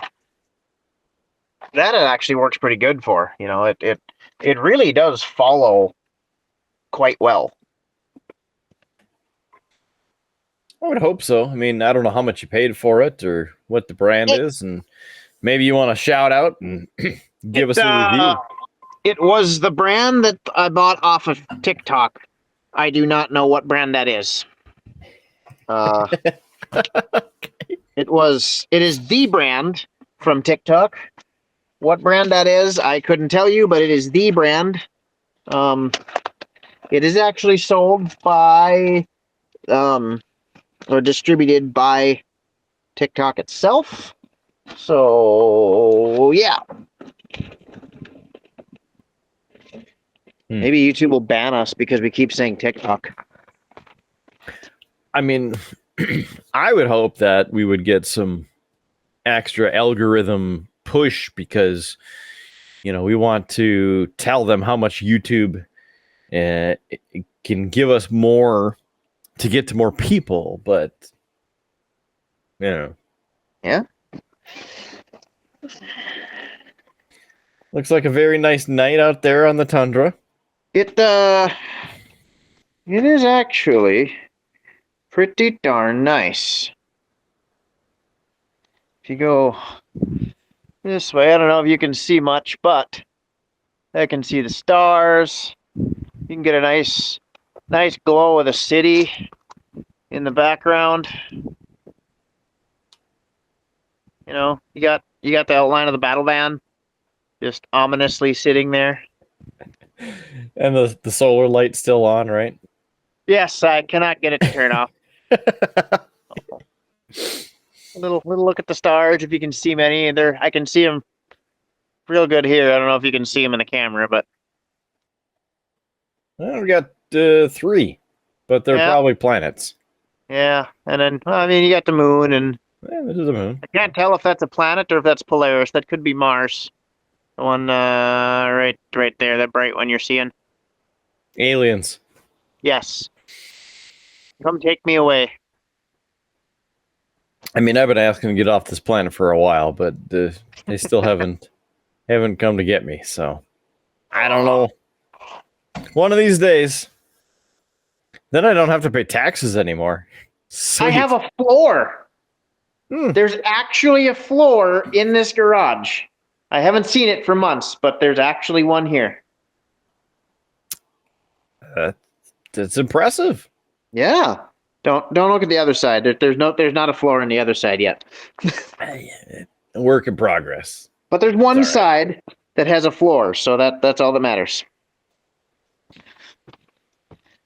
that it actually works pretty good for. You know, it really does follow quite well. I would hope so. I mean, I don't know how much you paid for it or what the brand is, and maybe you want to shout out and give us a review. It was the brand that I bought off of TikTok. I do not know what brand that is. It is the brand from TikTok. What brand that is, I couldn't tell you, but it is the brand. It is actually sold by, or distributed by TikTok itself. So, yeah. Maybe YouTube will ban us because we keep saying TikTok. I mean, I would hope that we would get some extra algorithm push because, you know, we want to tell them how much YouTube can give us more to get to more people, but, you know. Yeah. Looks like a very nice night out there on the tundra. It is actually pretty darn nice. If you go this way, I don't know if you can see much, but I can see the stars. You can get a nice glow of the city in the background. You know, you got the outline of the battle van just ominously sitting there. And the solar light's still on, right? Yes, I cannot get it to turn off. A little look at the stars, if you can see many. There, I can see them real good here. I don't know if you can see them in the camera, but Well, we got 3, but they're probably planets. yeah. And then, well, I mean, you got the moon, and Yeah, this is a moon. I can't tell if that's a planet or if that's Polaris. That could be Mars. The one right there, that bright one you're seeing. Aliens. Yes. Come take me away. I mean, I've been asking to get off this planet for a while, but they still haven't come to get me. So I don't know. One of these days, then I don't have to pay taxes anymore. Sweet. I have a floor. There's actually a floor in this garage. I haven't seen it for months, but there's actually one here. That's impressive. Yeah. Don't look at the other side. There's not a floor on the other side yet. A work in progress. But there's one side that has a floor, so that's all that matters.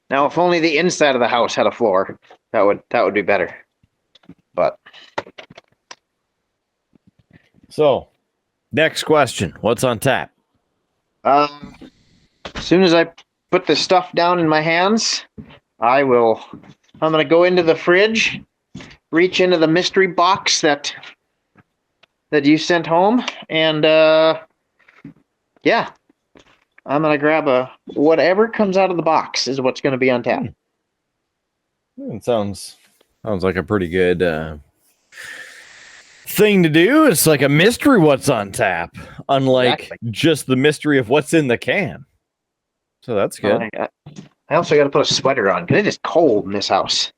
Now, if only the inside of the house had a floor, that would be better. But So, next question. What's on tap? as soon as I put the stuff down in my hands, I'm going to go into the fridge, reach into the mystery box that you sent home, and yeah, I'm going to grab whatever comes out of the box is what's going to be on tap. It sounds like a pretty good thing to do. It's like a mystery what's on tap, unlike just the mystery of what's in the can. So that's good. I also got to put a sweater on because it is cold in this house.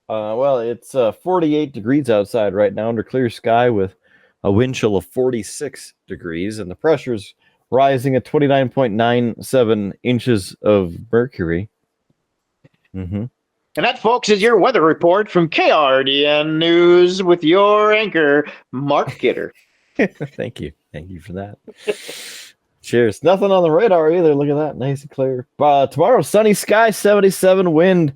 Well, it's 48 degrees outside right now under clear sky with a wind chill of 46 degrees, and the pressure's rising at 29.97 inches of mercury. Mm-hmm. And that, folks, is your weather report from KRDN News with your anchor, Mark Kidder. Thank you. Thank you for that. Cheers. Nothing on the radar either. Look at that. Nice and clear. Tomorrow, sunny sky, 77 wind,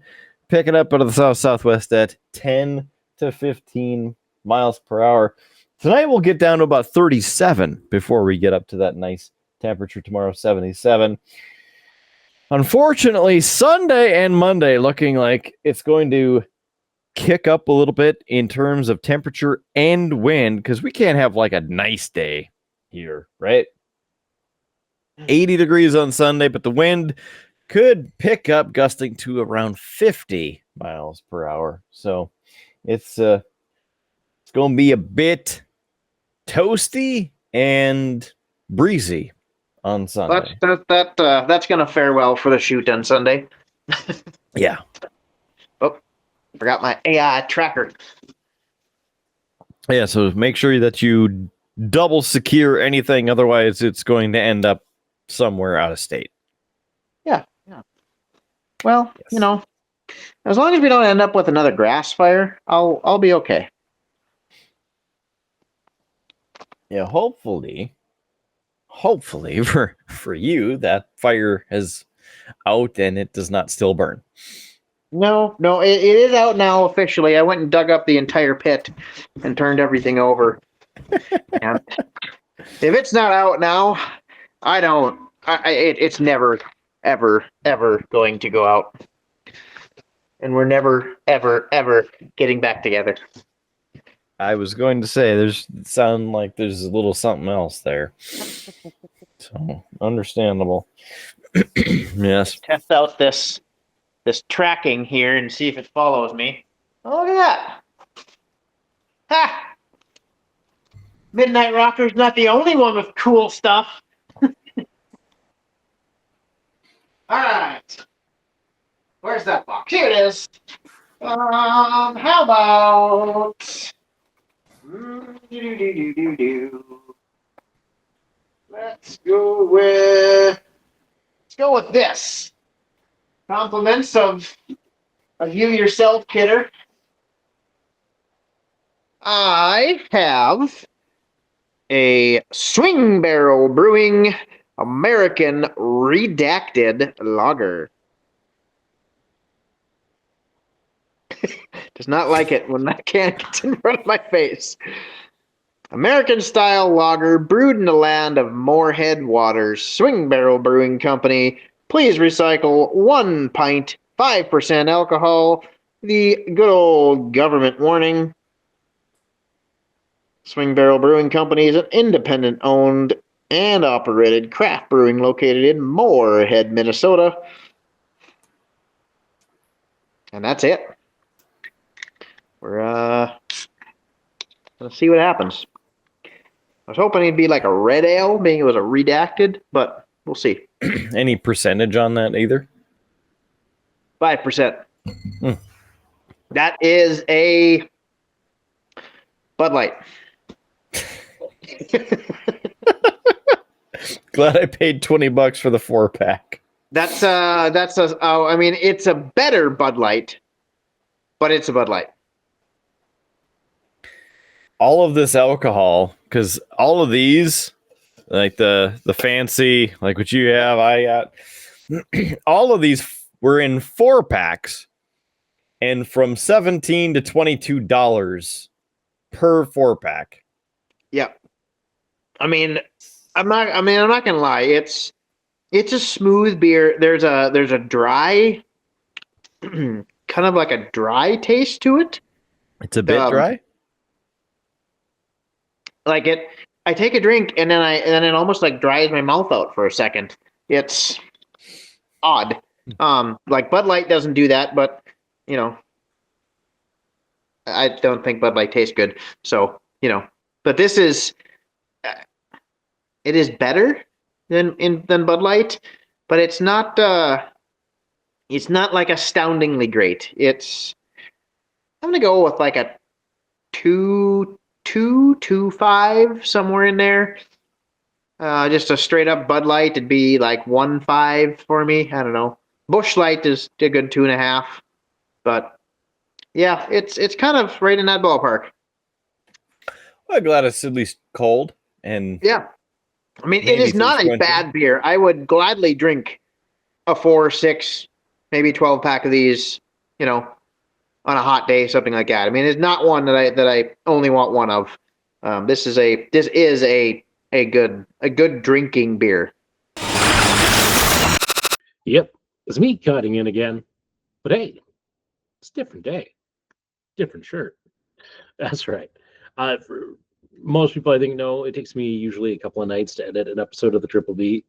picking up out of the south-southwest at 10 to 15 miles per hour. Tonight, we'll get down to about 37 before we get up to that nice temperature tomorrow, 77. Unfortunately, Sunday and Monday looking like it's going to kick up a little bit in terms of temperature and wind, because we can't have like a nice day here, right? 80 degrees on Sunday, but the wind could pick up, gusting to around 50 miles per hour. So it's going to be a bit toasty and breezy on Sunday. That's going to fare well for the shoot on Sunday. Yeah. Oh, forgot my AI tracker. Yeah, so make sure that you double secure anything, otherwise it's going to end up somewhere out of state. Yeah. Well, yes. As long as we don't end up with another grass fire, I'll be okay. Yeah, hopefully for you that fire is out and it does not still burn. No, it is out now officially. I went and dug up the entire pit and turned everything over. And if it's not out now, it's never, ever, ever going to go out. And we're never, ever, ever getting back together. I was going to say, there's a little something else there. So, understandable. Yes. Test out this tracking here and see if it follows me. Oh, look at that. Ha! Midnight Rocker's not the only one with cool stuff. All right. Where's that box? Here it is. How about... Let's go with this. Compliments of you yourself, Kidder. I have a Swing Barrel Brewing American Redacted Lager. Does not like it when that can gets in front of my face. American style lager brewed in the land of Moorhead Waters. Swing Barrel Brewing Company. Please recycle 1 pint, 5% alcohol. The good old government warning. Swing Barrel Brewing Company is an independent owned and operated craft brewing located in Moorhead, Minnesota. And that's it. We're gonna see what happens. I was hoping it'd be like a red ale, being it was a redacted, but we'll see. Any percentage on that either? 5%. That is a Bud Light. Glad I paid $20 for the 4-pack. It's a better Bud Light, but it's a Bud Light. All of this alcohol, because all of these, like the fancy, like what you have, I got, all of these were in 4-packs, and from $17 to $22 per 4-pack. Yep. I'm not gonna lie. It's a smooth beer. There's a dry, kind of like a dry taste to it. It's a bit dry. Like it, I take a drink and then it almost like dries my mouth out for a second. It's odd. Like Bud Light doesn't do that, but I don't think Bud Light tastes good. So but this is, it is better than Bud Light, but it's not like astoundingly great. I'm gonna go with like a 2 2.25, somewhere in there. Just a straight up Bud Light, it'd be like 1.5 for me. I don't know. Busch Light is a good 2.5, but yeah, it's kind of right in that ballpark. I'm glad it's at least cold and Yeah, I mean, it maybe is some not a scrunching. bad beer. I would gladly drink a 4, 6, maybe 12 pack of these, on a hot day, something like that. I mean, it's not one that I only want one of. This is a good drinking beer. Yep, it's me cutting in again. But hey, it's a different day, different shirt. That's right. For most people, I think, know it takes me usually a couple of nights to edit an episode of the Triple B,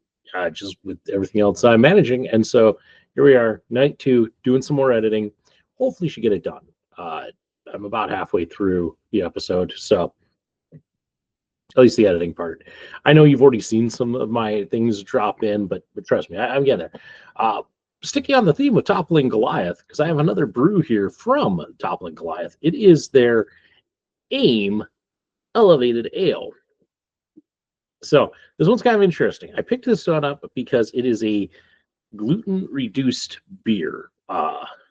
just with everything else I'm managing. And so here we are, night 2, doing some more editing. Hopefully, should get it done. I'm about halfway through the episode, so at least the editing part. I know you've already seen some of my things drop in, but trust me, I'm getting there. Sticking on the theme of Toppling Goliath, because I have another brew here from Toppling Goliath. It is their AIM Elevated Ale. So this one's kind of interesting. I picked this one up because it is a gluten-reduced beer.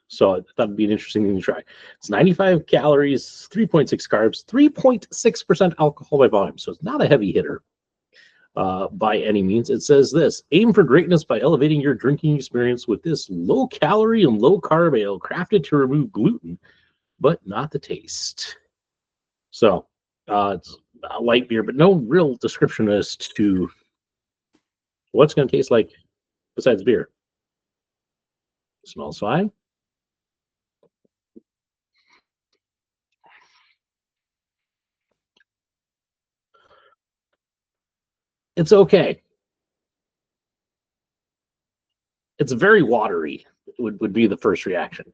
So I thought it'd be an interesting thing to try. It's 95 calories, 3.6 carbs, 3.6% alcohol by volume. So it's not a heavy hitter by any means. It says this: aim for greatness by elevating your drinking experience with this low-calorie and low-carb ale crafted to remove gluten, but not the taste. So it's a light beer, but no real description as to what's going to taste like besides beer. Smells fine. It's okay. It's very watery, would be the first reaction.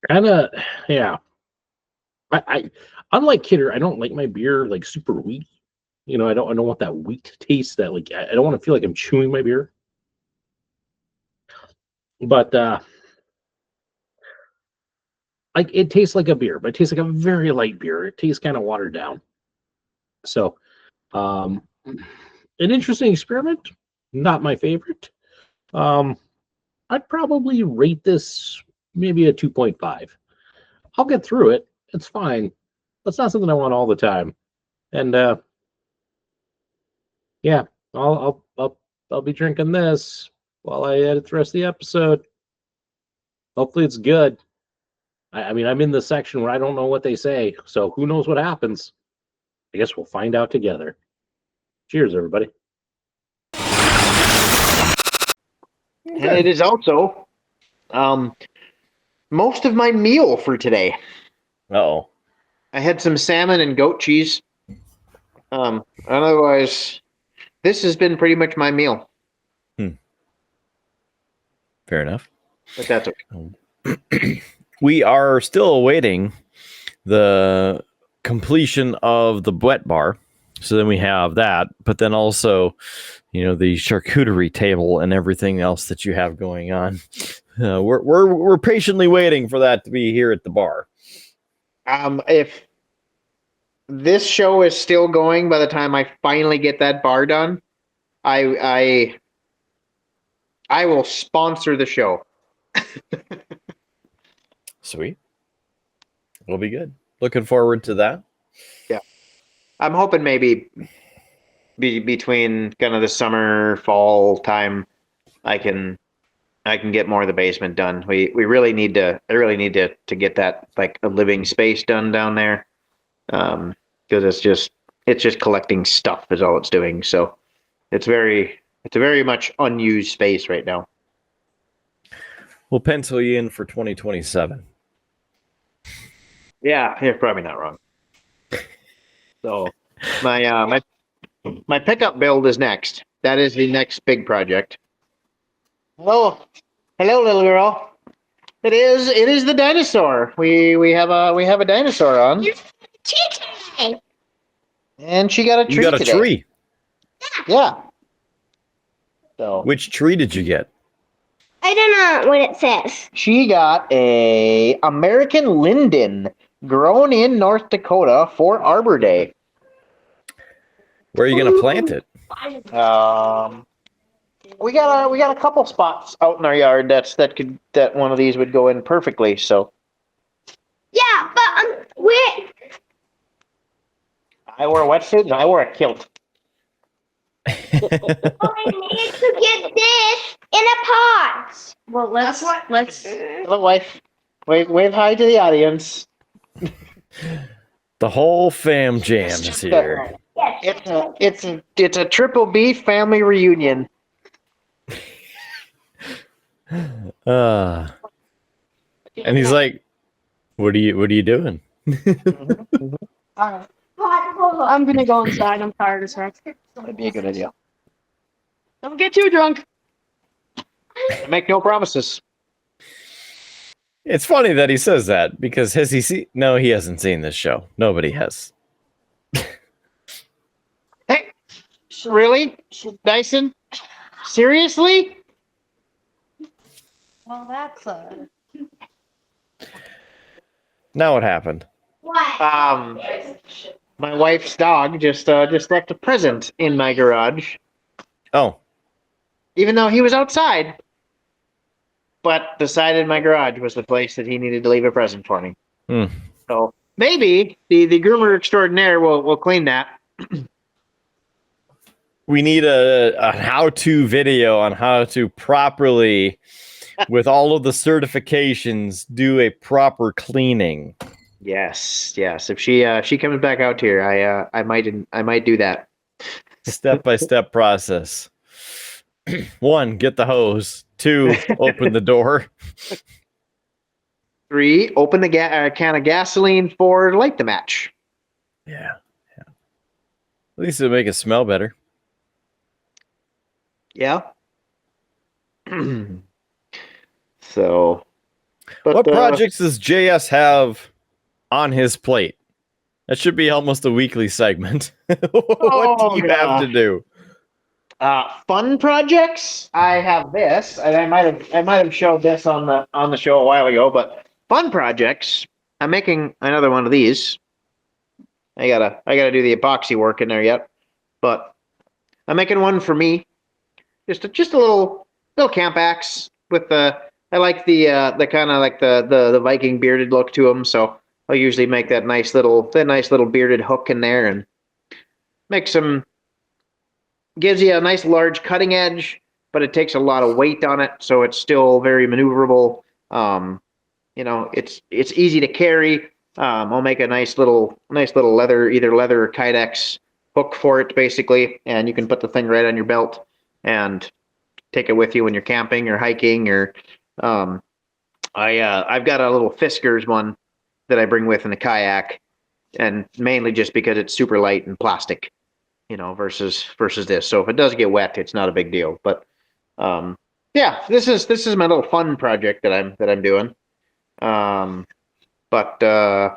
Kind of, yeah. I unlike Kidder, I don't like my beer like super weak. I don't want that weak taste that like I don't want to feel like I'm chewing my beer. But like it tastes like a beer, but it tastes like a very light beer. It tastes kind of watered down. So an interesting experiment, not my favorite. I'd probably rate this maybe a 2.5. I'll get through it. It's fine. That's not something I want all the time. And yeah, I'll be drinking this while I edit the rest of the episode. Hopefully it's good. I mean, I'm in the section where I don't know what they say, so who knows what happens. I guess we'll find out together. Cheers, everybody. And it is also most of my meal for today. Uh-oh. I had some salmon and goat cheese. Otherwise, this has been pretty much my meal. Fair enough. But that's okay. We are still awaiting the completion of the wet bar. So then we have that, but then also, the charcuterie table and everything else that you have going on. We're patiently waiting for that to be here at the bar. If this show is still going by the time I finally get that bar done, I will sponsor the show. Sweet. It'll be good. Looking forward to that. Yeah. I'm hoping maybe between kind of the summer, fall time, I can get more of the basement done. I really need to get that like a living space done down there. Because it's just collecting stuff is all it's doing. So it's a very much unused space right now. We'll pencil you in for 2027. Yeah, you're probably not wrong. So my pickup build is next. That is the next big project. Hello, little girl. It is the dinosaur. We have a dinosaur on. Chicken. And she got a tree. You got a today. tree. Yeah. So Which tree did you get? I don't know what it says. She got a American linden grown in North Dakota for Arbor Day. Where are you gonna plant it? We got a couple spots out in our yard that one of these would go in perfectly. So Yeah, but where? I wore a wetsuit and I wore a kilt. I need to get this in a pot. Well, let's. Hello, wife. Wave hi to the audience. The whole fam jam is here. It's a triple B family reunion. And he's like, "What are you doing?" Alright. I'm gonna go inside. I'm tired as heck. That'd be a good idea. Don't get too drunk. Make no promises. It's funny that he says that because has he seen? No, he hasn't seen this show. Nobody has. Hey, really, Dyson? Seriously? Well, that's Now what happened? What? My wife's dog just left a present in my garage, Oh, even though he was outside. But decided my garage was the place that he needed to leave a present for me. Hmm. So maybe the groomer extraordinaire will clean that. we need a how-to video on how to properly, with all of the certifications, do a proper cleaning. Yes. If she comes back out here, I might do that. Step-by-step process. 1, get the hose. 2, open the door. 3, open the can of gasoline. 4, light the match. Yeah. At least it'll make it smell better. Yeah. So, but, What projects does JS have on his plate? That should be almost a weekly segment. What do you have to do? Fun projects. I have this, and I might have showed this on the show a while ago. But fun projects. I'm making another one of these. I gotta do the epoxy work in there yet, but I'm making one for me. Just a little camp axe with the. I like the kind of like the Viking bearded look to them, so I'll usually make that nice little bearded hook in there and make some. Gives you a nice large cutting edge, but it takes a lot of weight on it, so it's still very maneuverable. It's easy to carry. I'll make a nice little leather, either leather or kydex hook for it, basically, and you can put the thing right on your belt and take it with you when you're camping or hiking. Or I've got a little Fiskars one that I bring with in the kayak, and mainly just because it's super light and plastic. Versus this. So if it does get wet, it's not a big deal. But this is my little fun project that I'm doing. But as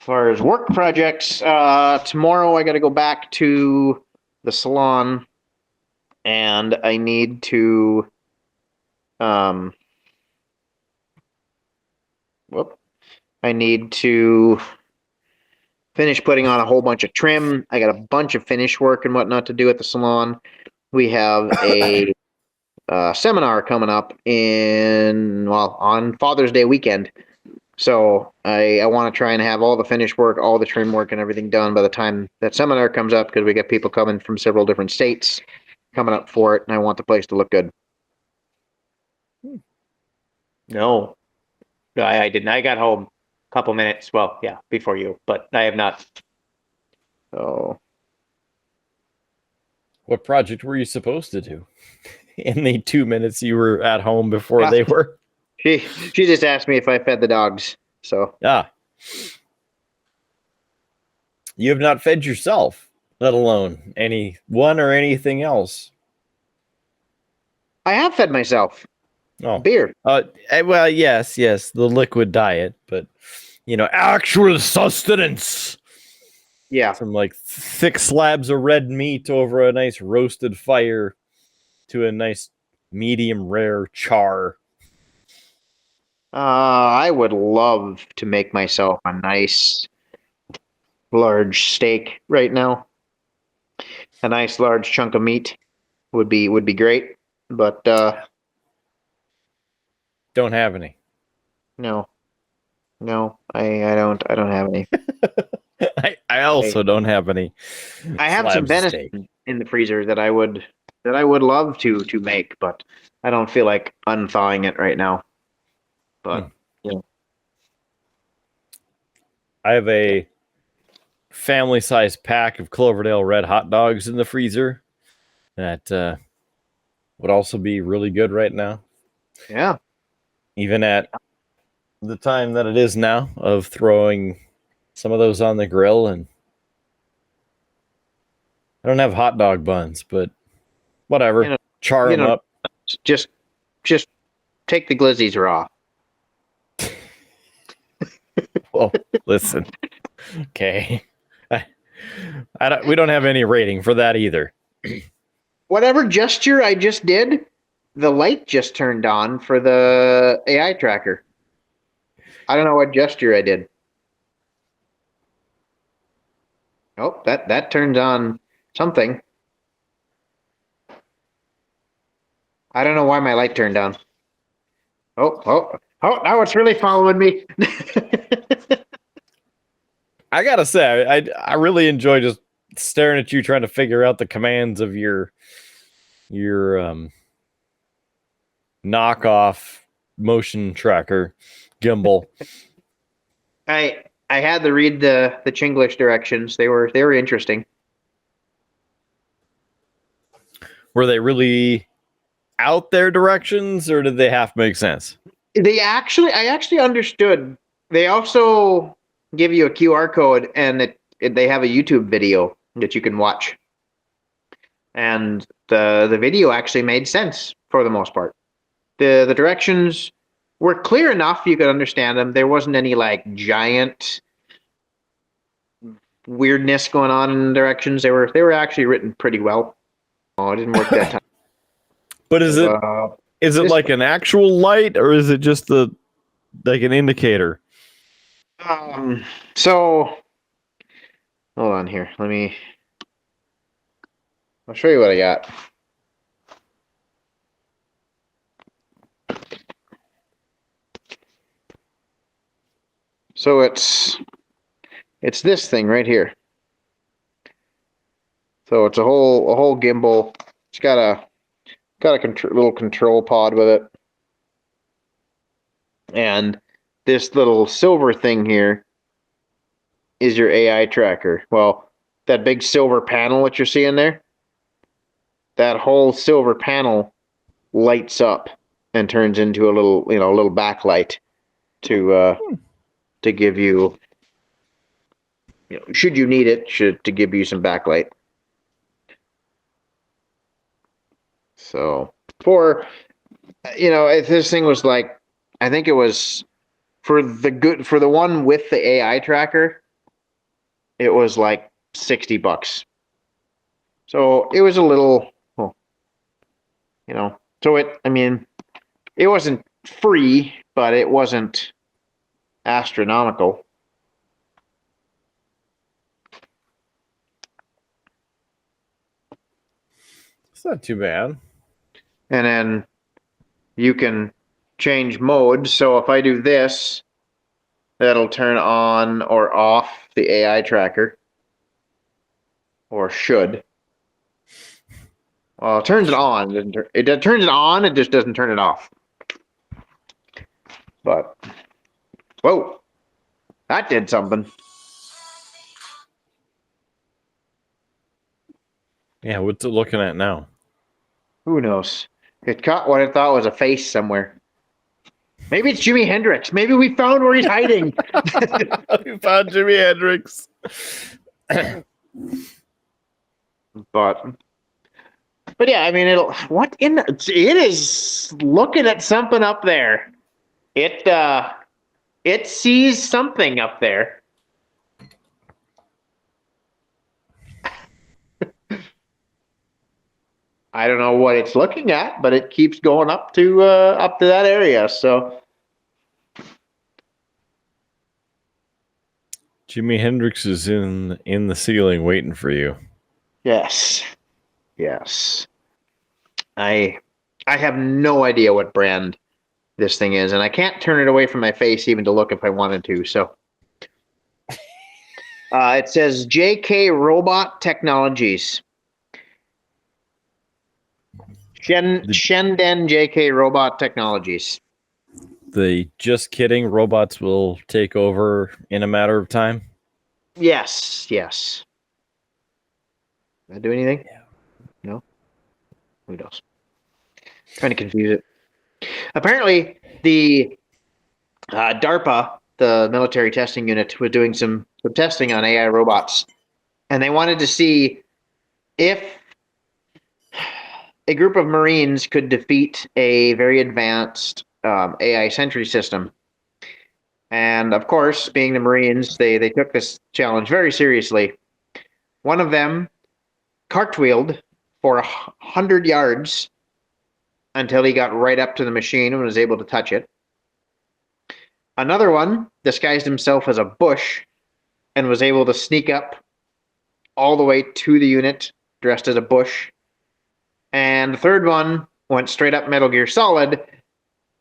far as work projects, tomorrow I got to go back to the salon, and I need to finish putting on a whole bunch of trim. I got a bunch of finish work and whatnot to do at the salon. We have a seminar coming up on Father's Day weekend. So I want to try and have all the finish work, all the trim work and everything done by the time that seminar comes up, because we got people coming from several different states coming up for it, and I want the place to look good. No, I didn't. I got home couple minutes, before you, but I have not. So, What project were you supposed to do in the 2 minutes you were at home before they were? She just asked me if I fed the dogs. So you have not fed yourself, let alone anyone or anything else. I have fed myself. Oh, beer. Well, yes, the liquid diet, but actual sustenance. Yeah. Some thick slabs of red meat over a nice roasted fire to a nice medium rare char? I would love to make myself a nice large steak right now. A nice large chunk of meat would be great, but Don't have any. no, I don't have any. I also don't have any. I have some slabs of steak. venison in the freezer that I would love to make, but I don't feel like unthawing it right now. But I have a family-sized pack of Cloverdale Red hot dogs in the freezer that would also be really good right now. yeah, Even at the time that it is now of throwing some of those on the grill. And I don't have hot dog buns, but whatever. Char them up. just take the glizzies raw. Well, listen. Okay. We don't have any rating for that either. Whatever gesture I just did, the light just turned on for the AI tracker. I don't know what gesture I did. Oh, that turns on something. I don't know why my light turned on. Oh, now it's really following me. I gotta say, I really enjoy just staring at you trying to figure out the commands of your knockoff motion tracker gimbal. I had to read the Chinglish directions. They were interesting. Were they really out there directions, or did they half make sense? I actually understood. They also give you a QR code, and they have a YouTube video that you can watch. And the video actually made sense for the most part. The directions were clear enough you could understand them. There wasn't any like giant weirdness going on in the directions. They were actually written pretty well. Oh, it didn't work that time. But is it like an actual light, or is it just like an indicator? So hold on here. I'll show you what I got. So it's this thing right here. So it's a whole gimbal. It's got a little control pod with it, and this little silver thing here is your AI tracker. Well, that big silver panel that you're seeing there, that whole silver panel lights up and turns into a little backlight to give you, should you need it, to give you some backlight. So if this thing was like, I think it was for the one with the AI tracker, it was like $60. So it was a little, so it wasn't free, but it wasn't astronomical. It's not too bad. And then you can change modes. So if I do this, that'll turn on or off the AI tracker, or should. Well, it turns it on. It turns it on. It just doesn't turn it off. But whoa, that did something. Yeah, what's it looking at now? Who knows? It caught what it thought was a face somewhere. Maybe it's Jimi Hendrix. Maybe we found where he's hiding. We found Jimi Hendrix. But yeah, it is looking at something up there. It sees something up there. I don't know what it's looking at, but it keeps going up to that area. So Jimi Hendrix is in the ceiling waiting for you. yes. I have no idea what brand this thing is, and I can't turn it away from my face even to look if I wanted to. So it says JK Robot Technologies. Shenden JK Robot Technologies. The just kidding robots will take over in a matter of time. Yes. Did I do anything? Yeah. No? Who knows? Trying to confuse it. Apparently, the DARPA, the military testing unit, was doing some testing on AI robots. And they wanted to see if a group of Marines could defeat a very advanced AI sentry system. And of course, being the Marines, they took this challenge very seriously. One of them cartwheeled for 100 yards until he got right up to the machine and was able to touch it. Another one disguised himself as a bush and was able to sneak up all the way to the unit dressed as a bush. And the third one went straight up Metal Gear Solid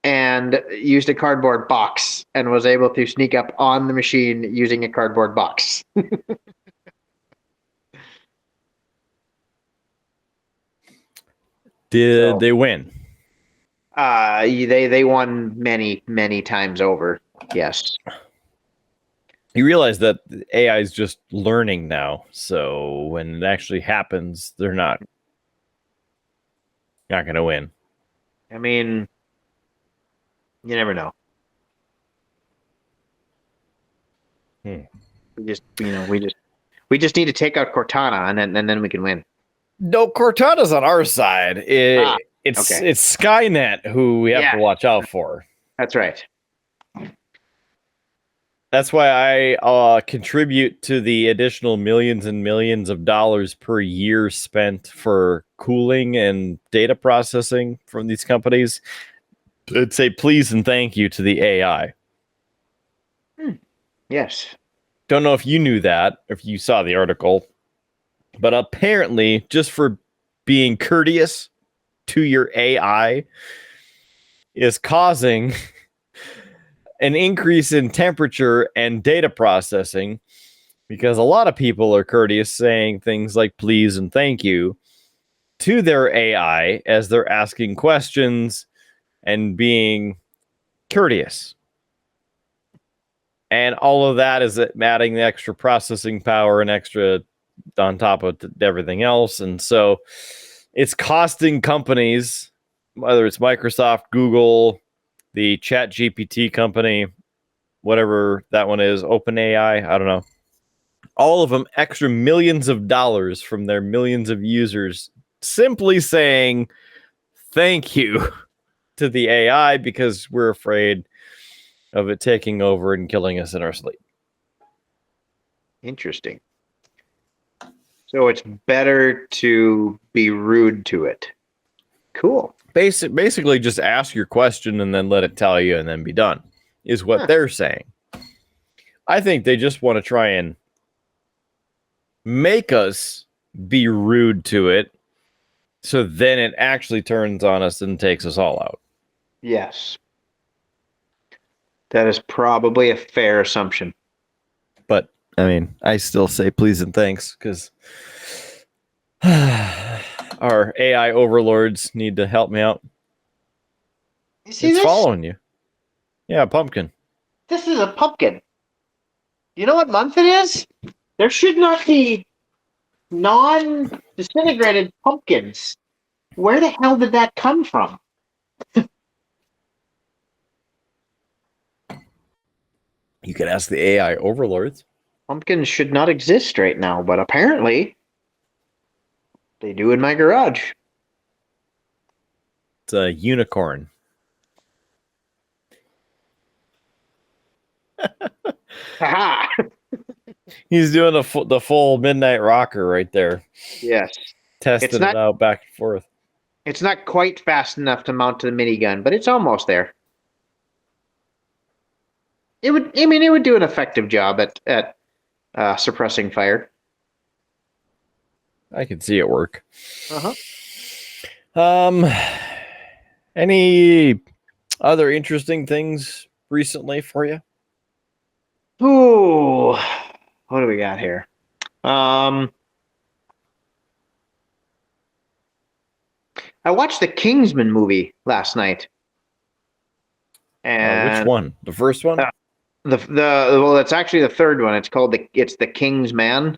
and used a cardboard box and was able to sneak up on the machine using a cardboard box. Did they win? They won many times over. Yes. You realize that AI is just learning now, so when it actually happens, they're not going to win. I mean, you never know. We just need to take out Cortana, and then we can win. No, Cortana's on our side. It's Skynet who we have to watch out for. That's right. That's why I contribute to the additional millions and millions of dollars per year spent for cooling and data processing from these companies. I'd say please and thank you to the AI. Yes. Don't know if you knew that, if you saw the article, but apparently just for being courteous to your AI is causing an increase in temperature and data processing, because a lot of people are courteous, saying things like please and thank you to their AI as they're asking questions and being courteous. And all of that is adding the extra processing power and extra on top of everything else. And so it's costing companies, whether it's Microsoft, Google, the Chat GPT company, whatever that one is, OpenAI, I don't know. All of them extra millions of dollars from their millions of users simply saying thank you to the AI because we're afraid of it taking over and killing us in our sleep. Interesting. So it's better to be rude to it. Cool. Basically, just ask your question and then let it tell you and then be done, is what they're saying. I think they just want to try and make us be rude to it, so then it actually turns on us and takes us all out. Yes. That is probably a fair assumption. But, I mean, I still say please and thanks, because our AI overlords need to help me out. You see it's this? Following you. Yeah, pumpkin. This is a pumpkin. You know what month it is? There should not be non-disintegrated pumpkins. Where the hell did that come from? You could ask the AI overlords. Pumpkins should not exist right now, but apparently they do in my garage. It's a unicorn. Haha! He's doing the full midnight rocker right there. Yes. Testing it out back and forth. It's not quite fast enough to mount to the minigun, but it's almost there. It would do an effective job at suppressing fire. I can see it work. Uh-huh. Any other interesting things recently for you? Ooh, what do we got here? I watched the Kingsman movie last night. And Which one? The first one? well, it's actually the third one. It's called the Kingsman.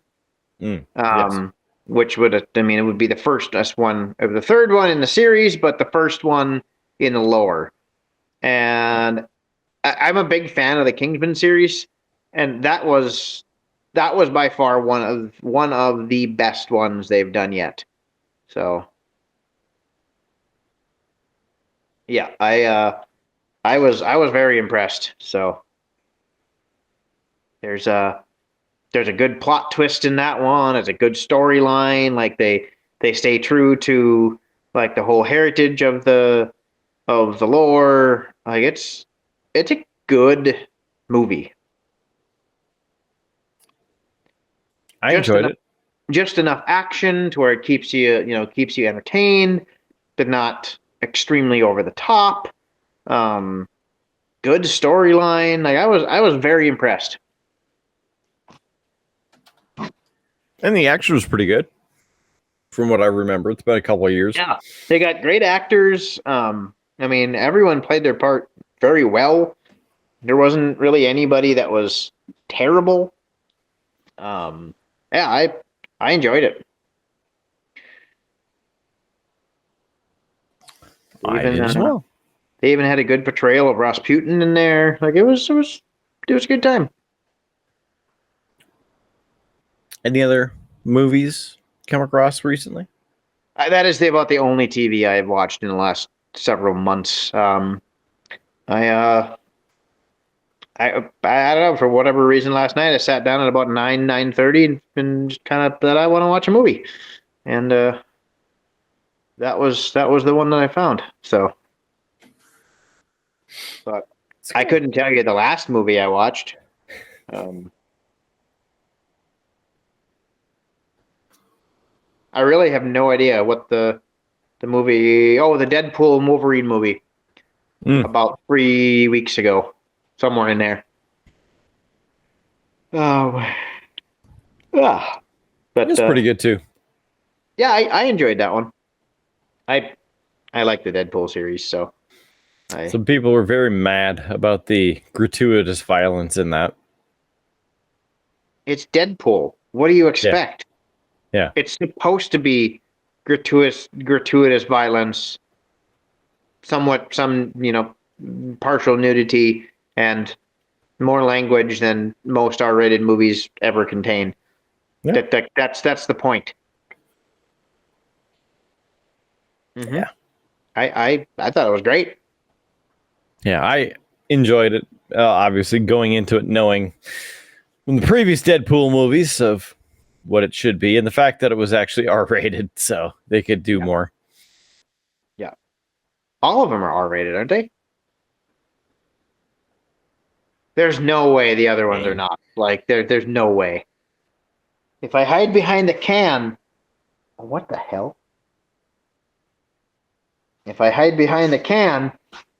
Yes. Which would, it would be the first one, the third one in the series, but the first one in the lore. And I'm a big fan of the Kingsman series, and that was by far one of the best ones they've done yet. So, yeah, I was very impressed. So there's a good plot twist in that one. It's a good storyline. Like they stay true to like the whole heritage of the lore. Like it's a good movie. I enjoyed it. Just enough action to where it keeps you entertained, but not extremely over the top. Good storyline. Like I was very impressed. And the action was pretty good, from what I remember. It's been a couple of years. Yeah, they got great actors. Everyone played their part very well. There wasn't really anybody that was terrible. I enjoyed it. I did as well. They even had a good portrayal of Rasputin in there. Like it was a good time. Any other movies come across recently? That is about the only TV I've watched in the last several months. I don't know, for whatever reason last night I sat down at about 9:30 and just kind of thought I want to watch a movie. And that was the one that I found. So but I couldn't tell you the last movie I watched. I really have no idea what the movie. Oh, the Deadpool and Wolverine movie. About 3 weeks ago, somewhere in there. But It's pretty good too. Yeah, I enjoyed that one. I like the Deadpool series, so. Some people were very mad about the gratuitous violence in that. It's Deadpool. What do you expect? Yeah. It's supposed to be gratuitous violence, some partial nudity, and more language than most R-rated movies ever contain. Yeah. That's the point. Mm-hmm. Yeah. I thought it was great. Yeah, I enjoyed it. Obviously, going into it knowing from the previous Deadpool movies of what it should be, and the fact that it was actually R-rated, so they could do more. Yeah. All of them are R-rated, aren't they? There's no way the other ones are not. Like, there's no way. If I hide behind the can... What the hell? If I hide behind the can,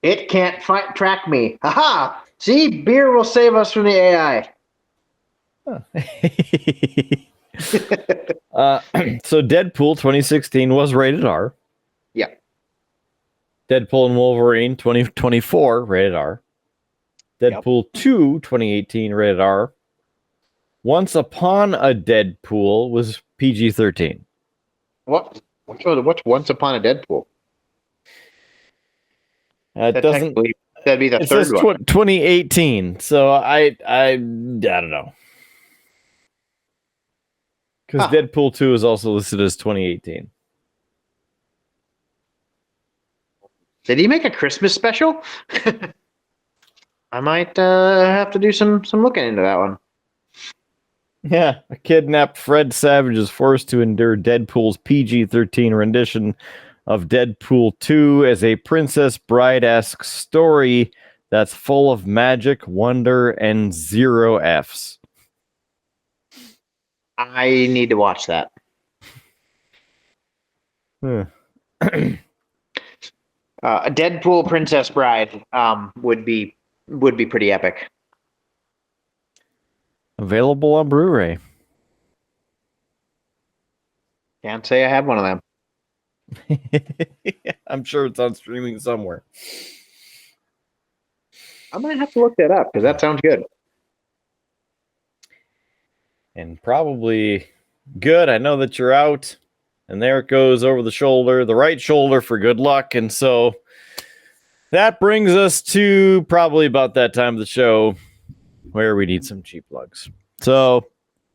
it can't track me. Haha! See? Beer will save us from the AI. Huh. So Deadpool 2016 was rated R. Yeah. Deadpool and Wolverine 2024 rated R. Deadpool 2 2018 rated R. Once Upon a Deadpool was PG-13. What's Once Upon a Deadpool? It doesn't. That'd be the It third says one. 2018. So I don't know. Because Deadpool 2 is also listed as 2018. Did he make a Christmas special? I might have to do some looking into that one. Yeah, a kidnapped Fred Savage is forced to endure Deadpool's PG-13 rendition of Deadpool 2 as a Princess Bride-esque story that's full of magic, wonder, and 0 Fs. I need to watch that. Deadpool Princess Bride would be pretty epic. Available on Blu-ray. Can't say I have one of them. I'm sure it's on streaming somewhere. I might have to look that up because that sounds good. And probably good. I know that you're out. And there it goes over the shoulder, the right shoulder for good luck. And so that brings us to probably about that time of the show where we need some cheap plugs. So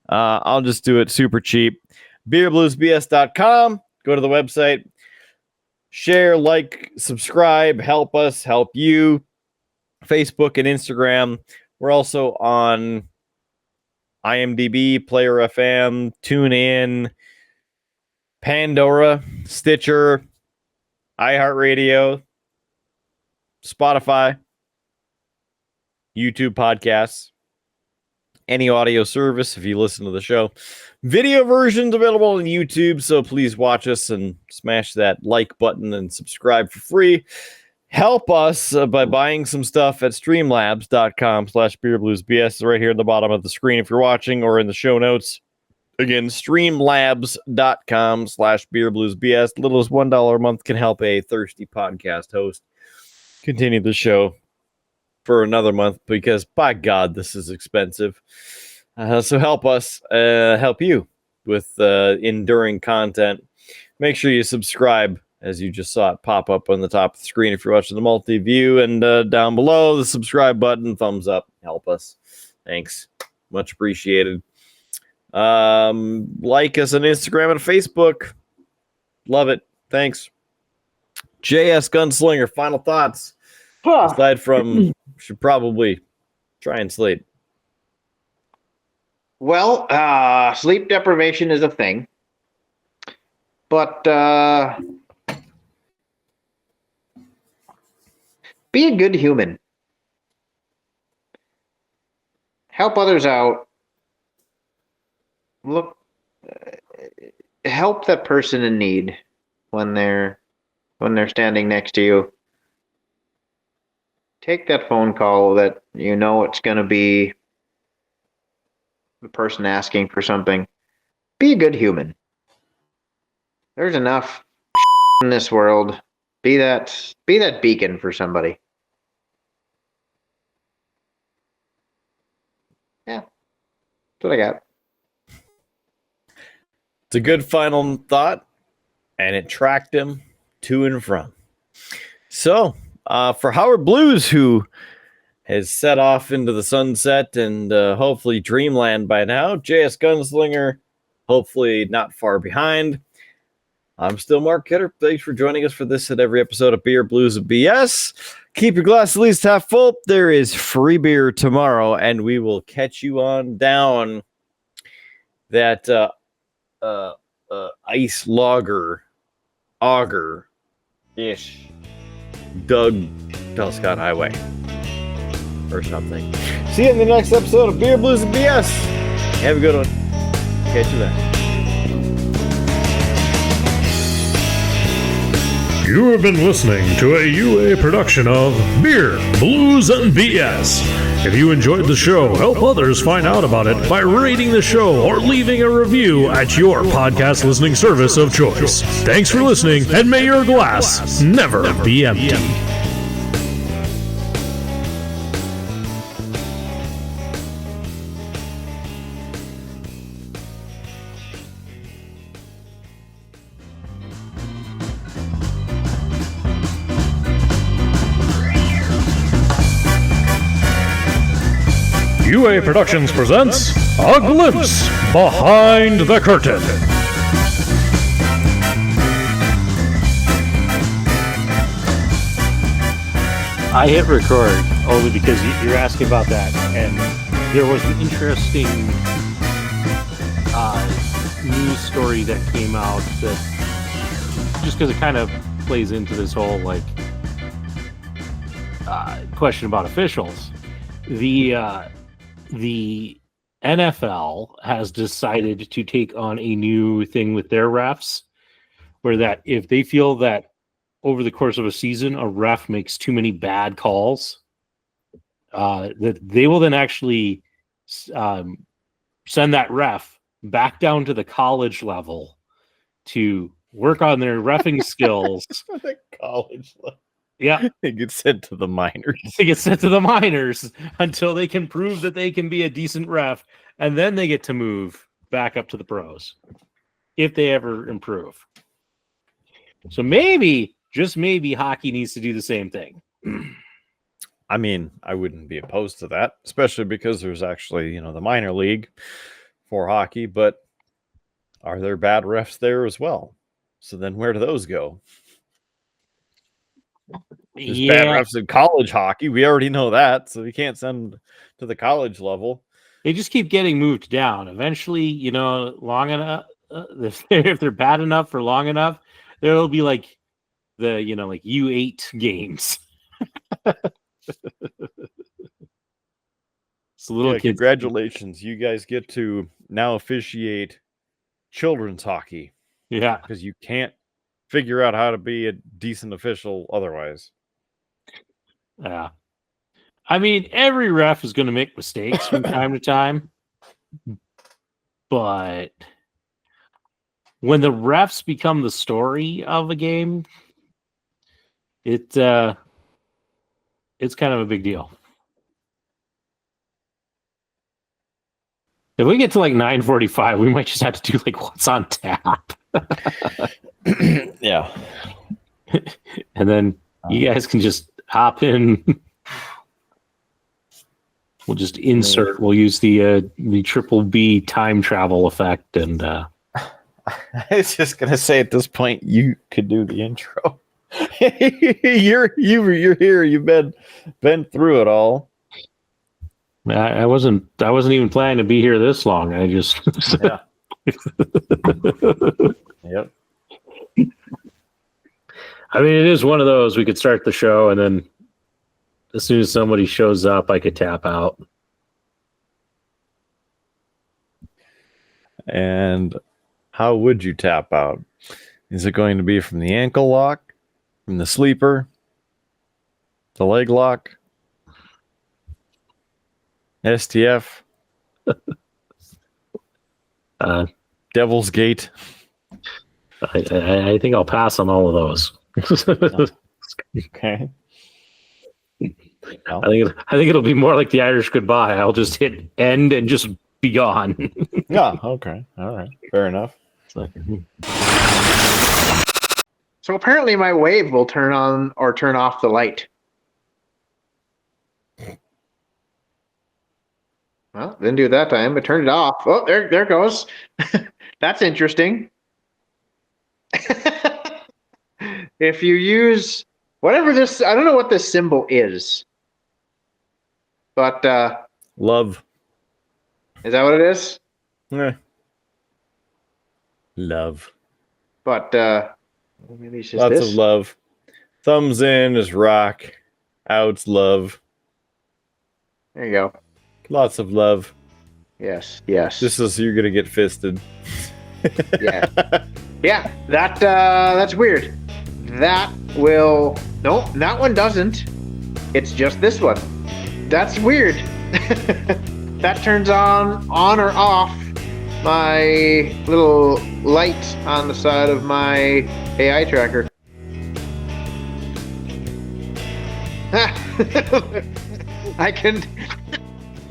I'll just do it super cheap. BeerBluesBS.com. Go to the website. Share, like, subscribe. Help us, help you. Facebook and Instagram. We're also on IMDb, Player FM, TuneIn, Pandora, Stitcher, iHeartRadio, Spotify, YouTube podcasts, any audio service if you listen to the show. Video versions available on YouTube, so please watch us and smash that like button and subscribe for free. Help us by buying some stuff at streamlabs.com/beerbluesbs right here at the bottom of the screen if you're watching, or in the show notes. Again, streamlabs.com/beerbluesbs. Little as $1 a month can help a thirsty podcast host continue the show for another month, because by God, this is expensive. So help us help you with enduring content. Make sure you subscribe, as you just saw it pop up on the top of the screen if you're watching the multi-view, and down below the subscribe button, thumbs up, help us. Thanks. Much appreciated. Like us on Instagram and Facebook. Love it. Thanks. JS Gunslinger, final thoughts. Aside from, should probably try and sleep. Well, sleep deprivation is a thing. But be a good human. Help others out. Look, help that person in need when they're standing next to you. Take that phone call that you know it's going to be the person asking for something. Be a good human. There's enough in this world. Be that beacon for somebody. Yeah, that's what I got. It's a good final thought, and it tracked him to and from. So, for Howard Blues, who has set off into the sunset and hopefully dreamland by now, JS Gunslinger, hopefully not far behind. I'm still Mark Kidder. Thanks for joining us for this and every episode of Beer, Blues, and BS. Keep your glass at least half full. There is free beer tomorrow, and we will catch you on down that ice lager, auger-ish, Doug Scott Highway or something. See you in the next episode of Beer, Blues, and BS. Have a good one. Catch you then. You have been listening to a UA production of Beer, Blues, and BS. If you enjoyed the show, help others find out about it by rating the show or leaving a review at your podcast listening service of choice. Thanks for listening, and may your glass never be empty. UA Productions presents A Glimpse Behind the Curtain. I hit record only because you're asking about that, and there was an interesting news story that came out that just because it kind of plays into this whole like question about officials. The NFL has decided to take on a new thing with their refs, where that if they feel that over the course of a season a ref makes too many bad calls, that they will then actually send that ref back down to the college level to work on their reffing skills. The college level. Yeah. It gets sent to the minors. They get sent to the minors until they can prove that they can be a decent ref, and then they get to move back up to the pros if they ever improve. So maybe, just maybe, hockey needs to do the same thing. I mean, I wouldn't be opposed to that, especially because there's actually, the minor league for hockey, but are there bad refs there as well? So then where do those go? There's bad refs in college hockey. We already know that, so you can't send to the college level. They just keep getting moved down. Eventually, long enough, if they're bad enough for long enough, there'll be like the, like U8 games. So little kids. Congratulations. You guys get to now officiate children's hockey. Yeah. Because you can't figure out how to be a decent official otherwise. Yeah. I mean, every ref is going to make mistakes from time to time. But when the refs become the story of a game, it's kind of a big deal. If we get to like 9:45, we might just have to do like what's on tap. Yeah. And then you guys can just hop in. We'll just insert. We'll use the triple B time travel effect, and I was just gonna say at this point you could do the intro. You're here. You've been through it all. I wasn't even planning to be here this long. I just yeah. Yep. I mean, it is one of those. We could start the show, and then as soon as somebody shows up, I could tap out. And how would you tap out? Is it going to be from the ankle lock, from the sleeper, the leg lock, STF, Devil's Gate? I think I'll pass on all of those. Okay. I think it'll be more like the Irish goodbye. I'll just hit end and just be gone. Yeah. Okay. All right. Fair enough. So apparently my wave will turn on or turn off the light. Well, didn't do it that time, but turned it off. Oh, there it goes. That's interesting. If you use whatever this, I don't know what this symbol is, but Love. Is that what it is? Yeah. Love. But maybe it's just Lots this. of love. Thumbs in is rock. Out's love. There you go. Lots of love. Yes. This is you're gonna get fisted. Yeah. Yeah. That's weird. That will that one doesn't. It's just this one. That's weird. That turns on or off my little light on the side of my AI tracker. I can.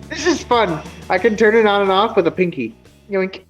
This is fun. I can turn it on and off with a pinky. Yoink.